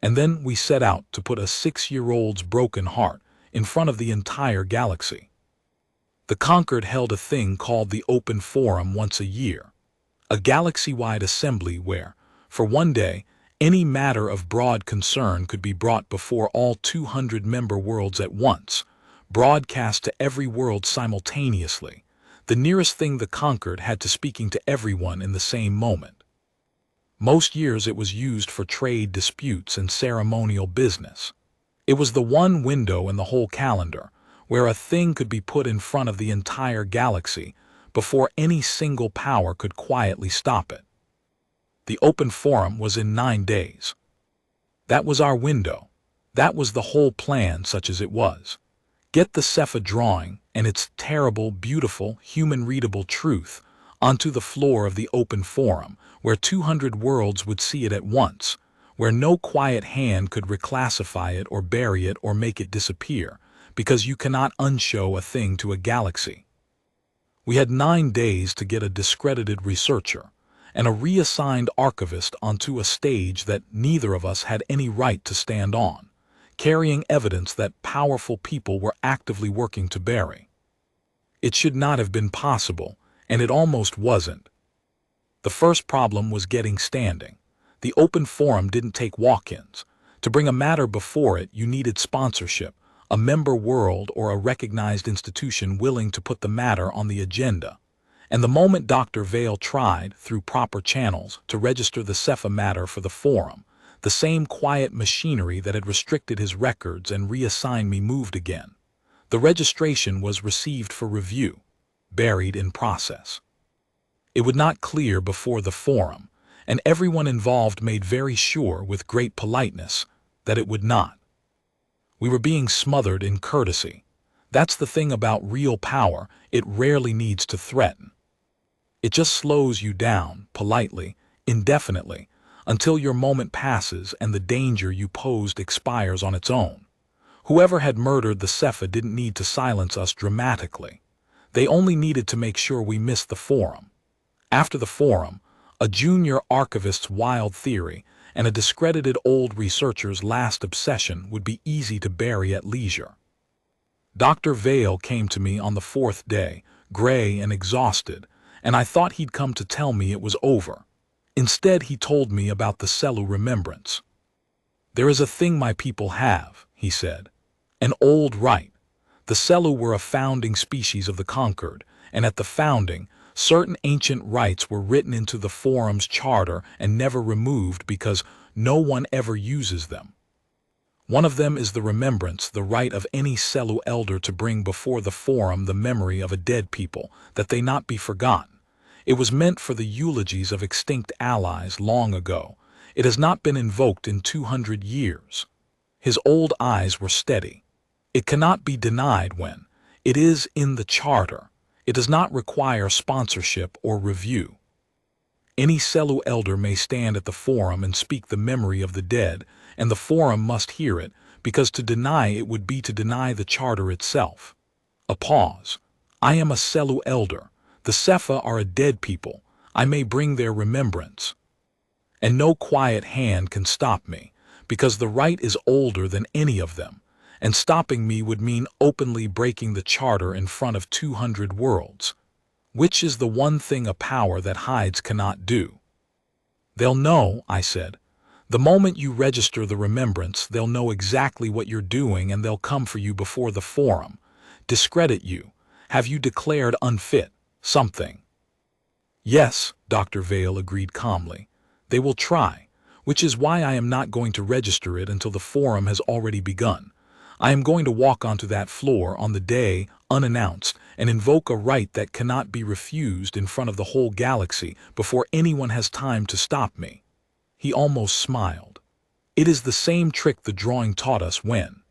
And then we set out to put a 6-year-old's broken heart in front of the entire galaxy. The Concord held a thing called the Open Forum once a year, a galaxy-wide assembly where, for one day, any matter of broad concern could be brought before all 200 member worlds at once, broadcast to every world simultaneously, the nearest thing the Concord had to speaking to everyone in the same moment. Most years it was used for trade disputes and ceremonial business. It was the one window in the whole calendar where a thing could be put in front of the entire galaxy before any single power could quietly stop it. The Open Forum was in 9 days. That was our window. That was the whole plan, such as it was. Get the cipher drawing and its terrible, beautiful, human-readable truth onto the floor of the open forum, where 200 worlds would see it at once, where no quiet hand could reclassify it or bury it or make it disappear, because you cannot unshow a thing to a galaxy. We had 9 days to get a discredited researcher and a reassigned archivist onto a stage that neither of us had any right to stand on, carrying evidence that powerful people were actively working to bury. It should not have been possible, and it almost wasn't. The first problem was getting standing. The open forum didn't take walk-ins. To bring a matter before it, you needed sponsorship, a member world or a recognized institution willing to put the matter on the agenda. And the moment Dr. Vale tried, through proper channels, to register the cipher matter for the forum, the same quiet machinery that had restricted his records and reassigned me moved again. The registration was received for review, buried in process. It would not clear before the forum, and everyone involved made very sure, with great politeness, that it would not. We were being smothered in courtesy. That's the thing about real power, it rarely needs to threaten. It just slows you down, politely, indefinitely, until your moment passes and the danger you posed expires on its own. Whoever had murdered the cipher didn't need to silence us dramatically. They only needed to make sure we missed the forum. After the forum, a junior archivist's wild theory and a discredited old researcher's last obsession would be easy to bury at leisure. Dr. Vale came to me on the 4th day, gray and exhausted, and I thought he'd come to tell me it was over. Instead, he told me about the cellular remembrance. "There is a thing my people have," he said, "an old right. The Celu were a founding species of the Concord, and at the founding, certain ancient rights were written into the forum's charter and never removed because no one ever uses them. One of them is the remembrance, the right of any Celu elder to bring before the forum the memory of a dead people, that they not be forgotten. It was meant for the eulogies of extinct allies long ago. It has not been invoked in 200 years. His old eyes were steady. It cannot be denied when it is in the charter. It does not require sponsorship or review. Any Celu elder may stand at the forum and speak the memory of the dead, and the forum must hear it, because to deny it would be to deny the charter itself." A pause. "I am a Celu elder. The cipher are a dead people. I may bring their remembrance. And no quiet hand can stop me, because the right is older than any of them, and stopping me would mean openly breaking the charter in front of 200 worlds, which is the one thing a power that hides cannot do." "They'll know," I said. "The moment you register the remembrance, they'll know exactly what you're doing, and they'll come for you before the forum, discredit you, have you declared unfit, something." "Yes," Dr. Vale agreed calmly. "They will try, which is why I am not going to register it until the forum has already begun. I am going to walk onto that floor on the day, unannounced, and invoke a right that cannot be refused in front of the whole galaxy before anyone has time to stop me." He almost smiled. "It is the same trick the drawing taught us when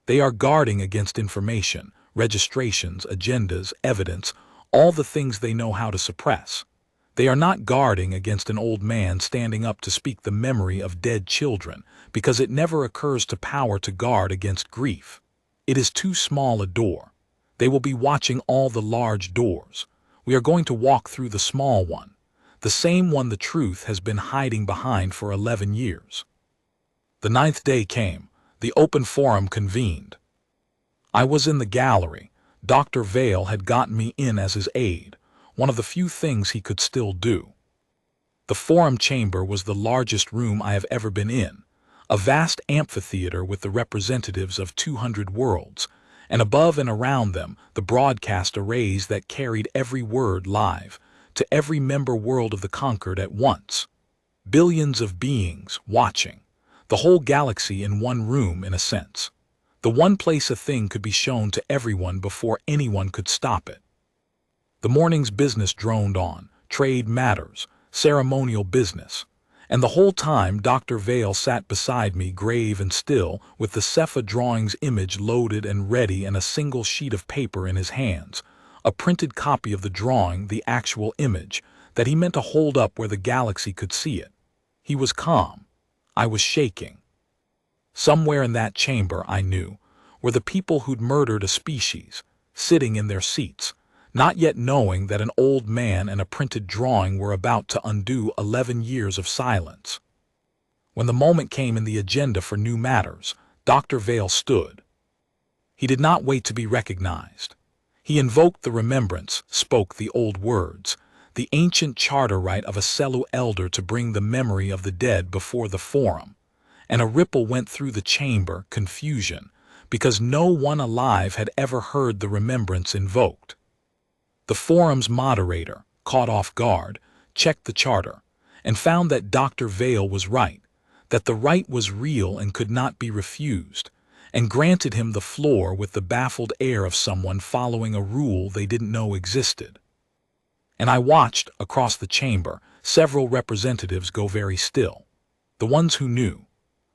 they are guarding against information, registrations, agendas, evidence, all the things they know how to suppress. They are not guarding against an old man standing up to speak the memory of dead children, because it never occurs to power to guard against grief. It is too small a door. They will be watching all the large doors. We are going to walk through the small one, the same one the truth has been hiding behind for 11 years. The 9th day came. The open forum convened. I was in the gallery. Dr. Vale had gotten me in as his aide, one of the few things he could still do. The forum chamber was the largest room I have ever been in, a vast amphitheater with the representatives of 200 worlds, and above and around them the broadcast arrays that carried every word live to every member world of the Concord at once. Billions of beings watching, the whole galaxy in one room in a sense. The one place a thing could be shown to everyone before anyone could stop it. The morning's business droned on, trade matters, ceremonial business, And the whole time Dr. Vale sat beside me, grave and still, with the Cepha drawing's image loaded and ready and a single sheet of paper in his hands, a printed copy of the drawing, the actual image, that he meant to hold up where the galaxy could see it. He was calm. I was shaking. Somewhere in that chamber, I knew, were the people who'd murdered a species, sitting in their seats, not yet knowing that an old man and a printed drawing were about to undo 11 years of silence. When the moment came in the agenda for new matters, Dr. Vale stood. He did not wait to be recognized. He invoked the remembrance, spoke the old words, the ancient charter right of a Selu elder to bring the memory of the dead before the forum, and a ripple went through the chamber, confusion, because no one alive had ever heard the remembrance invoked. The forum's moderator, caught off guard, checked the charter, and found that Dr. Vale was right, that the right was real and could not be refused, and granted him the floor with the baffled air of someone following a rule they didn't know existed. And I watched, across the chamber, several representatives go very still. The ones who knew.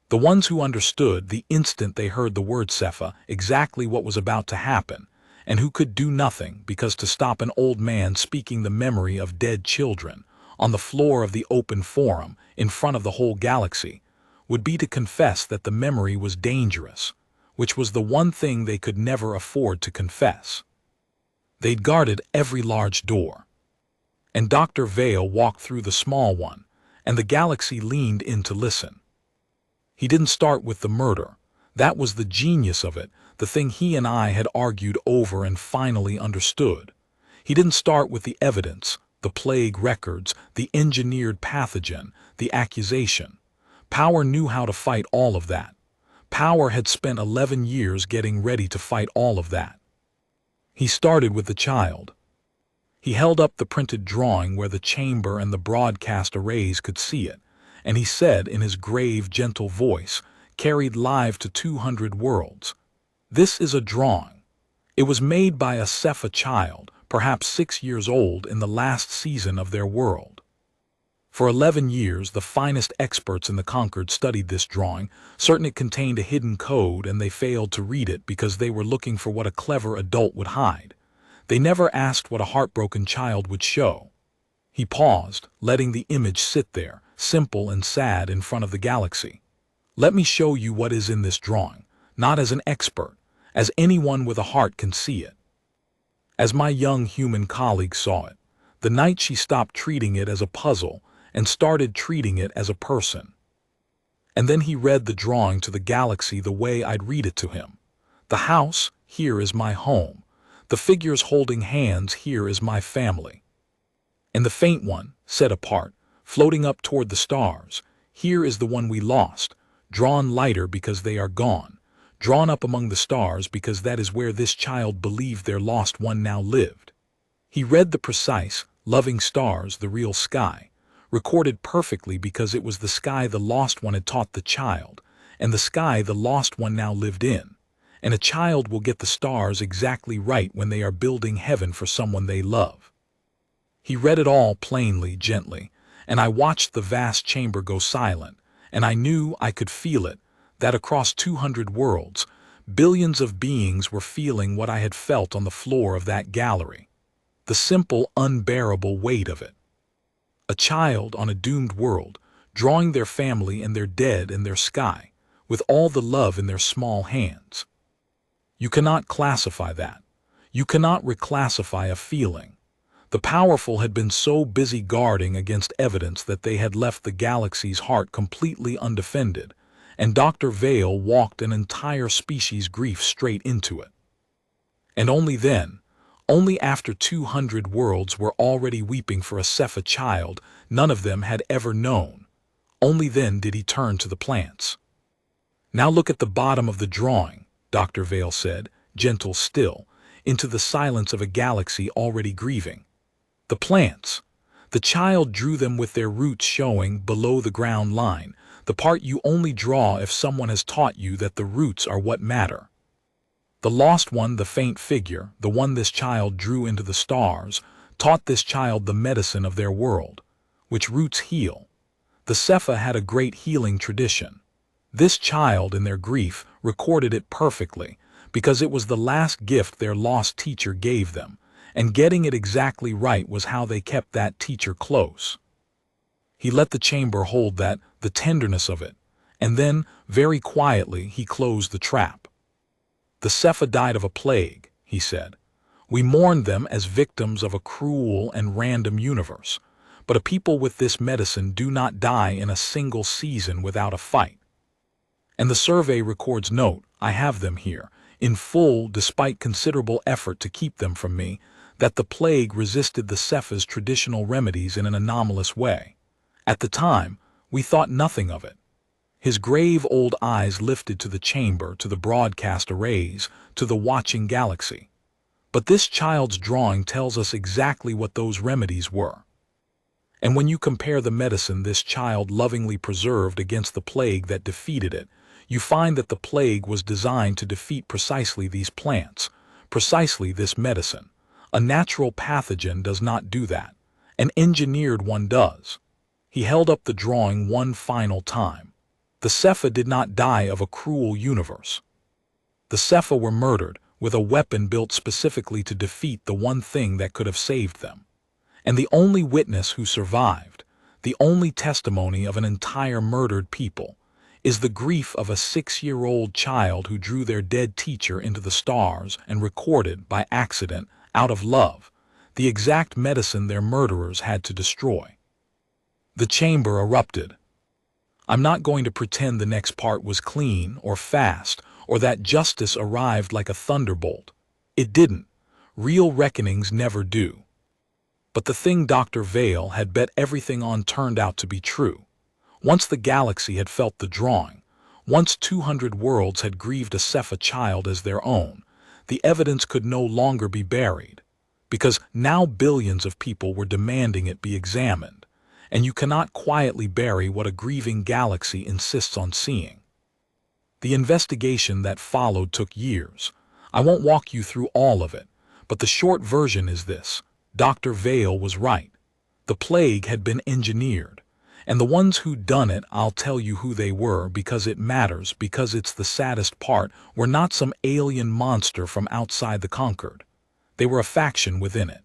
The ones who understood the instant they heard the word Cepha exactly what was about to happen, and who could do nothing because to stop an old man speaking the memory of dead children on the floor of the open forum in front of the whole galaxy would be to confess that the memory was dangerous, which was the one thing they could never afford to confess. They'd guarded every large door. And Dr. Vale walked through the small one, and the galaxy leaned in to listen. He didn't start with the murder. That was the genius of it, the thing he and I had argued over and finally understood. He didn't start with the evidence, the plague records, the engineered pathogen, the accusation. Power knew how to fight all of that. Power had spent 11 years getting ready to fight all of that. He started with the child. He held up the printed drawing where the chamber and the broadcast arrays could see it, and he said in his grave, gentle voice, carried live to 200 worlds, "This is a drawing. It was made by a Cepha child, perhaps 6 years old in the last season of their world. For 11 years, the finest experts in the Concord studied this drawing, certain it contained a hidden code, and they failed to read it because they were looking for what a clever adult would hide. They never asked what a heartbroken child would show." He paused, letting the image sit there, simple and sad, in front of the galaxy. "Let me show you what is in this drawing, not as an expert, as anyone with a heart can see it. As my young human colleague saw it, the night she stopped treating it as a puzzle and started treating it as a person." And then he read the drawing to the galaxy the way I'd read it to him. "The house, here is my home. The figures holding hands, here is my family. And the faint one, set apart, floating up toward the stars, here is the one we lost, drawn lighter because they are gone, drawn up among the stars because that is where this child believed their lost one now lived." He read the precise, loving stars, the real sky, recorded perfectly because it was the sky the lost one had taught the child, and the sky the lost one now lived in. And a child will get the stars exactly right when they are building heaven for someone they love. He read it all plainly, gently, and I watched the vast chamber go silent, and I knew, I could feel it, that across 200 worlds, billions of beings were feeling what I had felt on the floor of that gallery. The simple, unbearable weight of it. A child on a doomed world, drawing their family and their dead and their sky, with all the love in their small hands. You cannot classify that. You cannot reclassify a feeling. The powerful had been so busy guarding against evidence that they had left the galaxy's heart completely undefended, and Dr. Vale walked an entire species' grief straight into it. And only then, only after 200 worlds were already weeping for a Cepha child none of them had ever known, only then did he turn to the plants. "Now look at the bottom of the drawing," Dr. Vale said, gentle still, into the silence of a galaxy already grieving. "The plants. The child drew them with their roots showing below the ground line, the part you only draw if someone has taught you that the roots are what matter. The lost one, the faint figure, the one this child drew into the stars, taught this child the medicine of their world, which roots heal. The cipher had a great healing tradition. This child, in their grief, recorded it perfectly, because it was the last gift their lost teacher gave them, and getting it exactly right was how they kept that teacher close. He let the chamber hold that, the tenderness of it, and then, very quietly, he closed the trap. The cipher died of a plague, he said. We mourned them as victims of a cruel and random universe, but a people with this medicine do not die in a single season without a fight. And the survey records note, I have them here, in full despite considerable effort to keep them from me, that the plague resisted the cipher's traditional remedies in an anomalous way. At the time, we thought nothing of it. His grave old eyes lifted to the chamber, to the broadcast arrays, to the watching galaxy. But this child's drawing tells us exactly what those remedies were. And when you compare the medicine this child lovingly preserved against the plague that defeated it, you find that the plague was designed to defeat precisely these plants, precisely this medicine. A natural pathogen does not do that. An engineered one does. He held up the drawing one final time. The cipher did not die of a cruel universe. The cipher were murdered with a weapon built specifically to defeat the one thing that could have saved them. And the only witness who survived, the only testimony of an entire murdered people, is the grief of a 6-year-old child who drew their dead teacher into the stars and recorded, by accident, out of love, the exact medicine their murderers had to destroy. The chamber erupted. I'm not going to pretend the next part was clean or fast or that justice arrived like a thunderbolt. It didn't. Real reckonings never do. But the thing Dr. Vale had bet everything on turned out to be true. Once the galaxy had felt the drawing, once 200 worlds had grieved a cipher child as their own, the evidence could no longer be buried, because now billions of people were demanding it be examined, and you cannot quietly bury what a grieving galaxy insists on seeing. The investigation that followed took years. I won't walk you through all of it, but the short version is this. Dr. Vale was right. The plague had been engineered, and the ones who'd done it, I'll tell you who they were because it matters, because it's the saddest part, were not some alien monster from outside the Concord. They were a faction within it.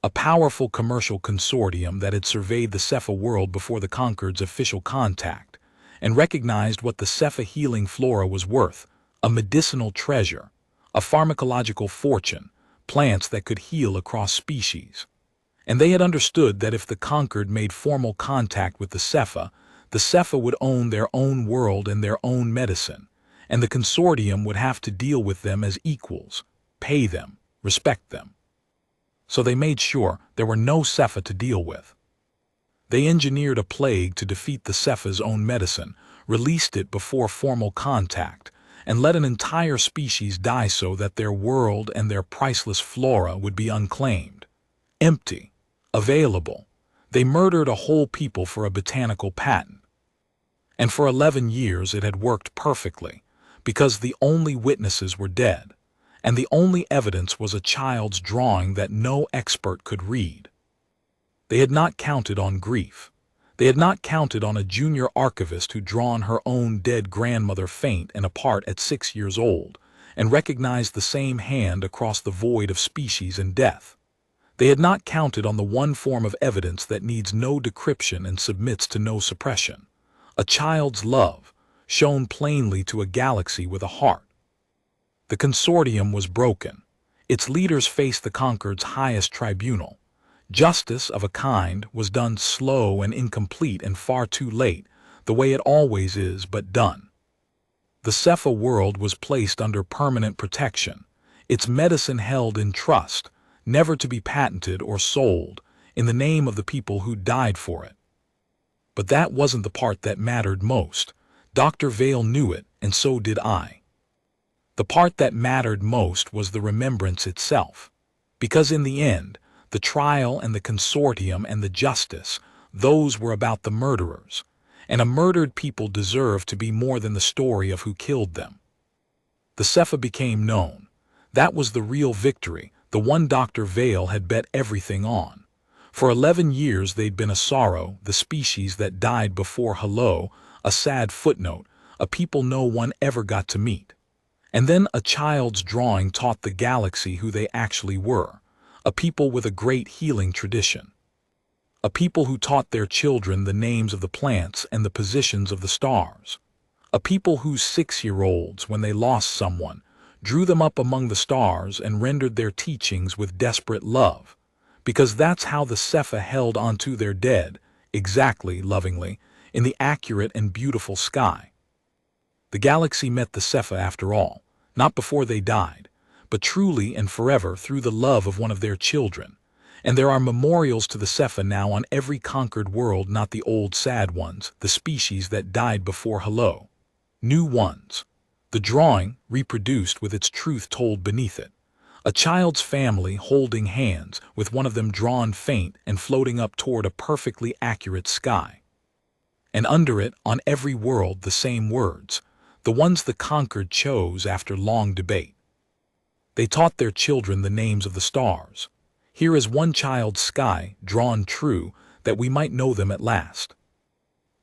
A powerful commercial consortium that had surveyed the cipher world before the Concord's official contact, and recognized what the cipher healing flora was worth, a medicinal treasure, a pharmacological fortune, plants that could heal across species. And they had understood that if the Concord made formal contact with the cipher would own their own world and their own medicine, and the consortium would have to deal with them as equals, pay them, respect them. So they made sure there were no cipher to deal with. They engineered a plague to defeat the cipher's own medicine, released it before formal contact, and let an entire species die so that their world and their priceless flora would be unclaimed. Empty. Available. They murdered a whole people for a botanical patent. And for 11 years it had worked perfectly, because the only witnesses were dead, and the only evidence was a child's drawing that no expert could read. They had not counted on grief. They had not counted on a junior archivist who'd drawn her own dead grandmother faint and apart at 6 years old, and recognized the same hand across the void of species and death. They had not counted on the one form of evidence that needs no decryption and submits to no suppression. A child's love, shown plainly to a galaxy with a heart. The consortium was broken. Its leaders faced the Concord's highest tribunal. Justice of a kind was done slow and incomplete and far too late, the way it always is, but done. The cipher world was placed under permanent protection, its medicine held in trust, never to be patented or sold, in the name of the people who died for it. But that wasn't the part that mattered most. Dr. Vale knew it, and so did I. The part that mattered most was the remembrance itself, because in the end, the trial and the consortium and the justice, those were about the murderers, and a murdered people deserve to be more than the story of who killed them. The cipher became known. That was the real victory, the one Dr. Vale had bet everything on. For 11 years they'd been a sorrow, the species that died before hello, a sad footnote, a people no one ever got to meet. And then a child's drawing taught the galaxy who they actually were, a people with a great healing tradition. A people who taught their children the names of the plants and the positions of the stars. A people whose 6-year-olds, when they lost someone, drew them up among the stars and rendered their teachings with desperate love, because that's how the cipher held onto their dead, exactly, lovingly, in the accurate and beautiful sky. The galaxy met the cipher after all, not before they died, but truly and forever through the love of one of their children. And there are memorials to the cipher now on every conquered world, not the old sad ones, the species that died before hello. New ones. The drawing, reproduced with its truth told beneath it. A child's family holding hands, with one of them drawn faint and floating up toward a perfectly accurate sky. And under it, on every world, the same words, the ones the conquered chose after long debate. They taught their children the names of the stars. Here is one child's sky, drawn true, that we might know them at last.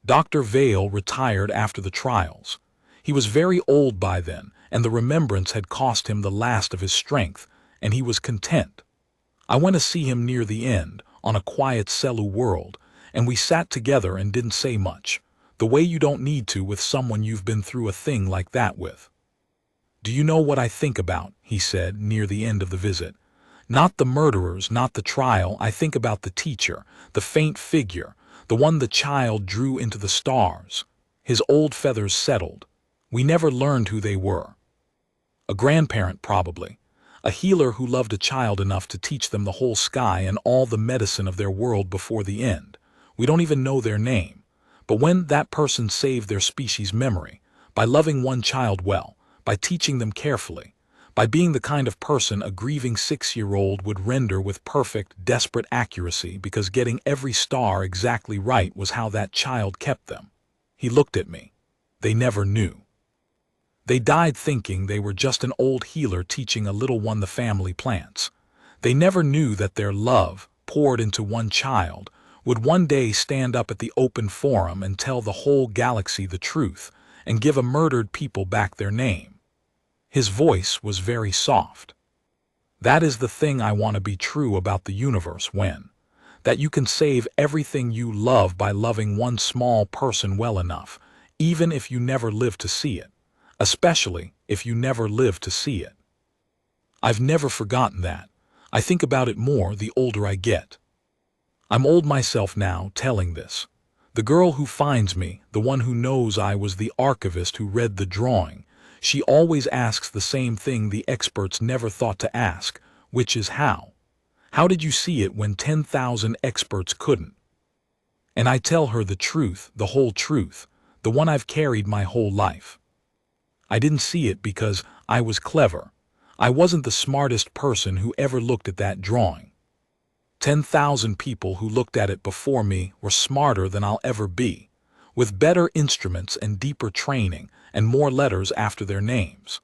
Dr. Vale retired after the trials. He was very old by then, and the remembrance had cost him the last of his strength, and he was content. I went to see him near the end, on a quiet Selu world, and we sat together and didn't say much, the way you don't need to with someone you've been through a thing like that with. "Do you know what I think about?" he said near the end of the visit. "Not the murderers, not the trial, I think about the teacher, the faint figure, the one the child drew into the stars." His old feathers settled. We never learned who they were. A grandparent, probably. A healer who loved a child enough to teach them the whole sky and all the medicine of their world before the end. We don't even know their name. But when that person saved their species' memory, by loving one child well, by teaching them carefully, by being the kind of person a grieving 6-year-old would render with perfect, desperate accuracy, because getting every star exactly right was how that child kept them. He looked at me. They never knew. They died thinking they were just an old healer teaching a little one the family plants. They never knew that their love, poured into one child, would one day stand up at the open forum and tell the whole galaxy the truth, and give a murdered people back their name. His voice was very soft. "That is the thing I want to be true about the universe, Wen. That you can save everything you love by loving one small person well enough, even if you never live to see it. Especially if you never live to see it." I've never forgotten that. I think about it more the older I get. I'm old myself now, telling this. The girl who finds me, the one who knows I was the archivist who read the drawing, she always asks the same thing the experts never thought to ask, which is how. How did you see it when 10,000 experts couldn't? And I tell her the truth, the whole truth, the one I've carried my whole life. I didn't see it because I was clever. I wasn't the smartest person who ever looked at that drawing. 10,000 people who looked at it before me were smarter than I'll ever be, with better instruments and deeper training and more letters after their names.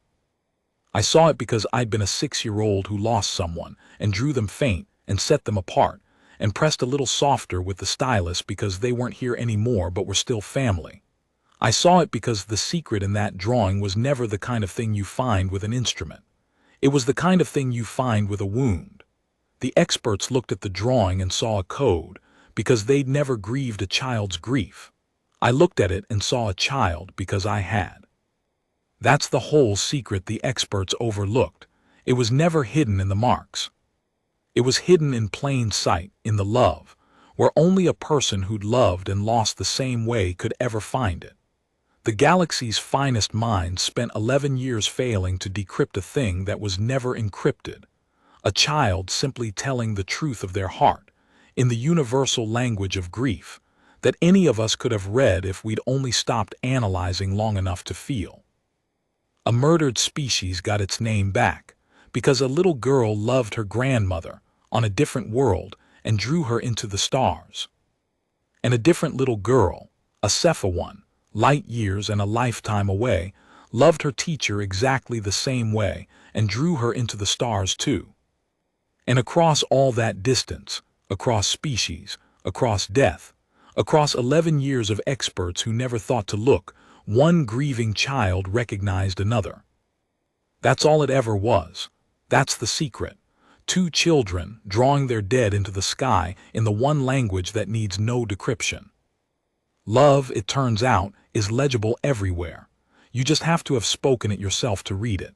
I saw it because I'd been a 6-year-old who lost someone and drew them faint and set them apart and pressed a little softer with the stylus because they weren't here anymore but were still family. I saw it because the secret in that drawing was never the kind of thing you find with an instrument. It was the kind of thing you find with a wound. The experts looked at the drawing and saw a code because they'd never grieved a child's grief. I looked at it and saw a child because I had. That's the whole secret the experts overlooked. It was never hidden in the marks. It was hidden in plain sight, in the love, where only a person who'd loved and lost the same way could ever find it. The galaxy's finest minds spent 11 years failing to decrypt a thing that was never encrypted. A child simply telling the truth of their heart, in the universal language of grief, that any of us could have read if we'd only stopped analyzing long enough to feel. A murdered species got its name back, because a little girl loved her grandmother, on a different world, and drew her into the stars. And a different little girl, a cipher one, light years and a lifetime away, loved her teacher exactly the same way and drew her into the stars too. And across all that distance, across species, across death, across 11 years of experts who never thought to look. One grieving child recognized another. That's all it ever was. That's the secret. Two children drawing their dead into the sky in the one language that needs no decryption. Love, it turns out, is legible everywhere. You just have to have spoken it yourself to read it.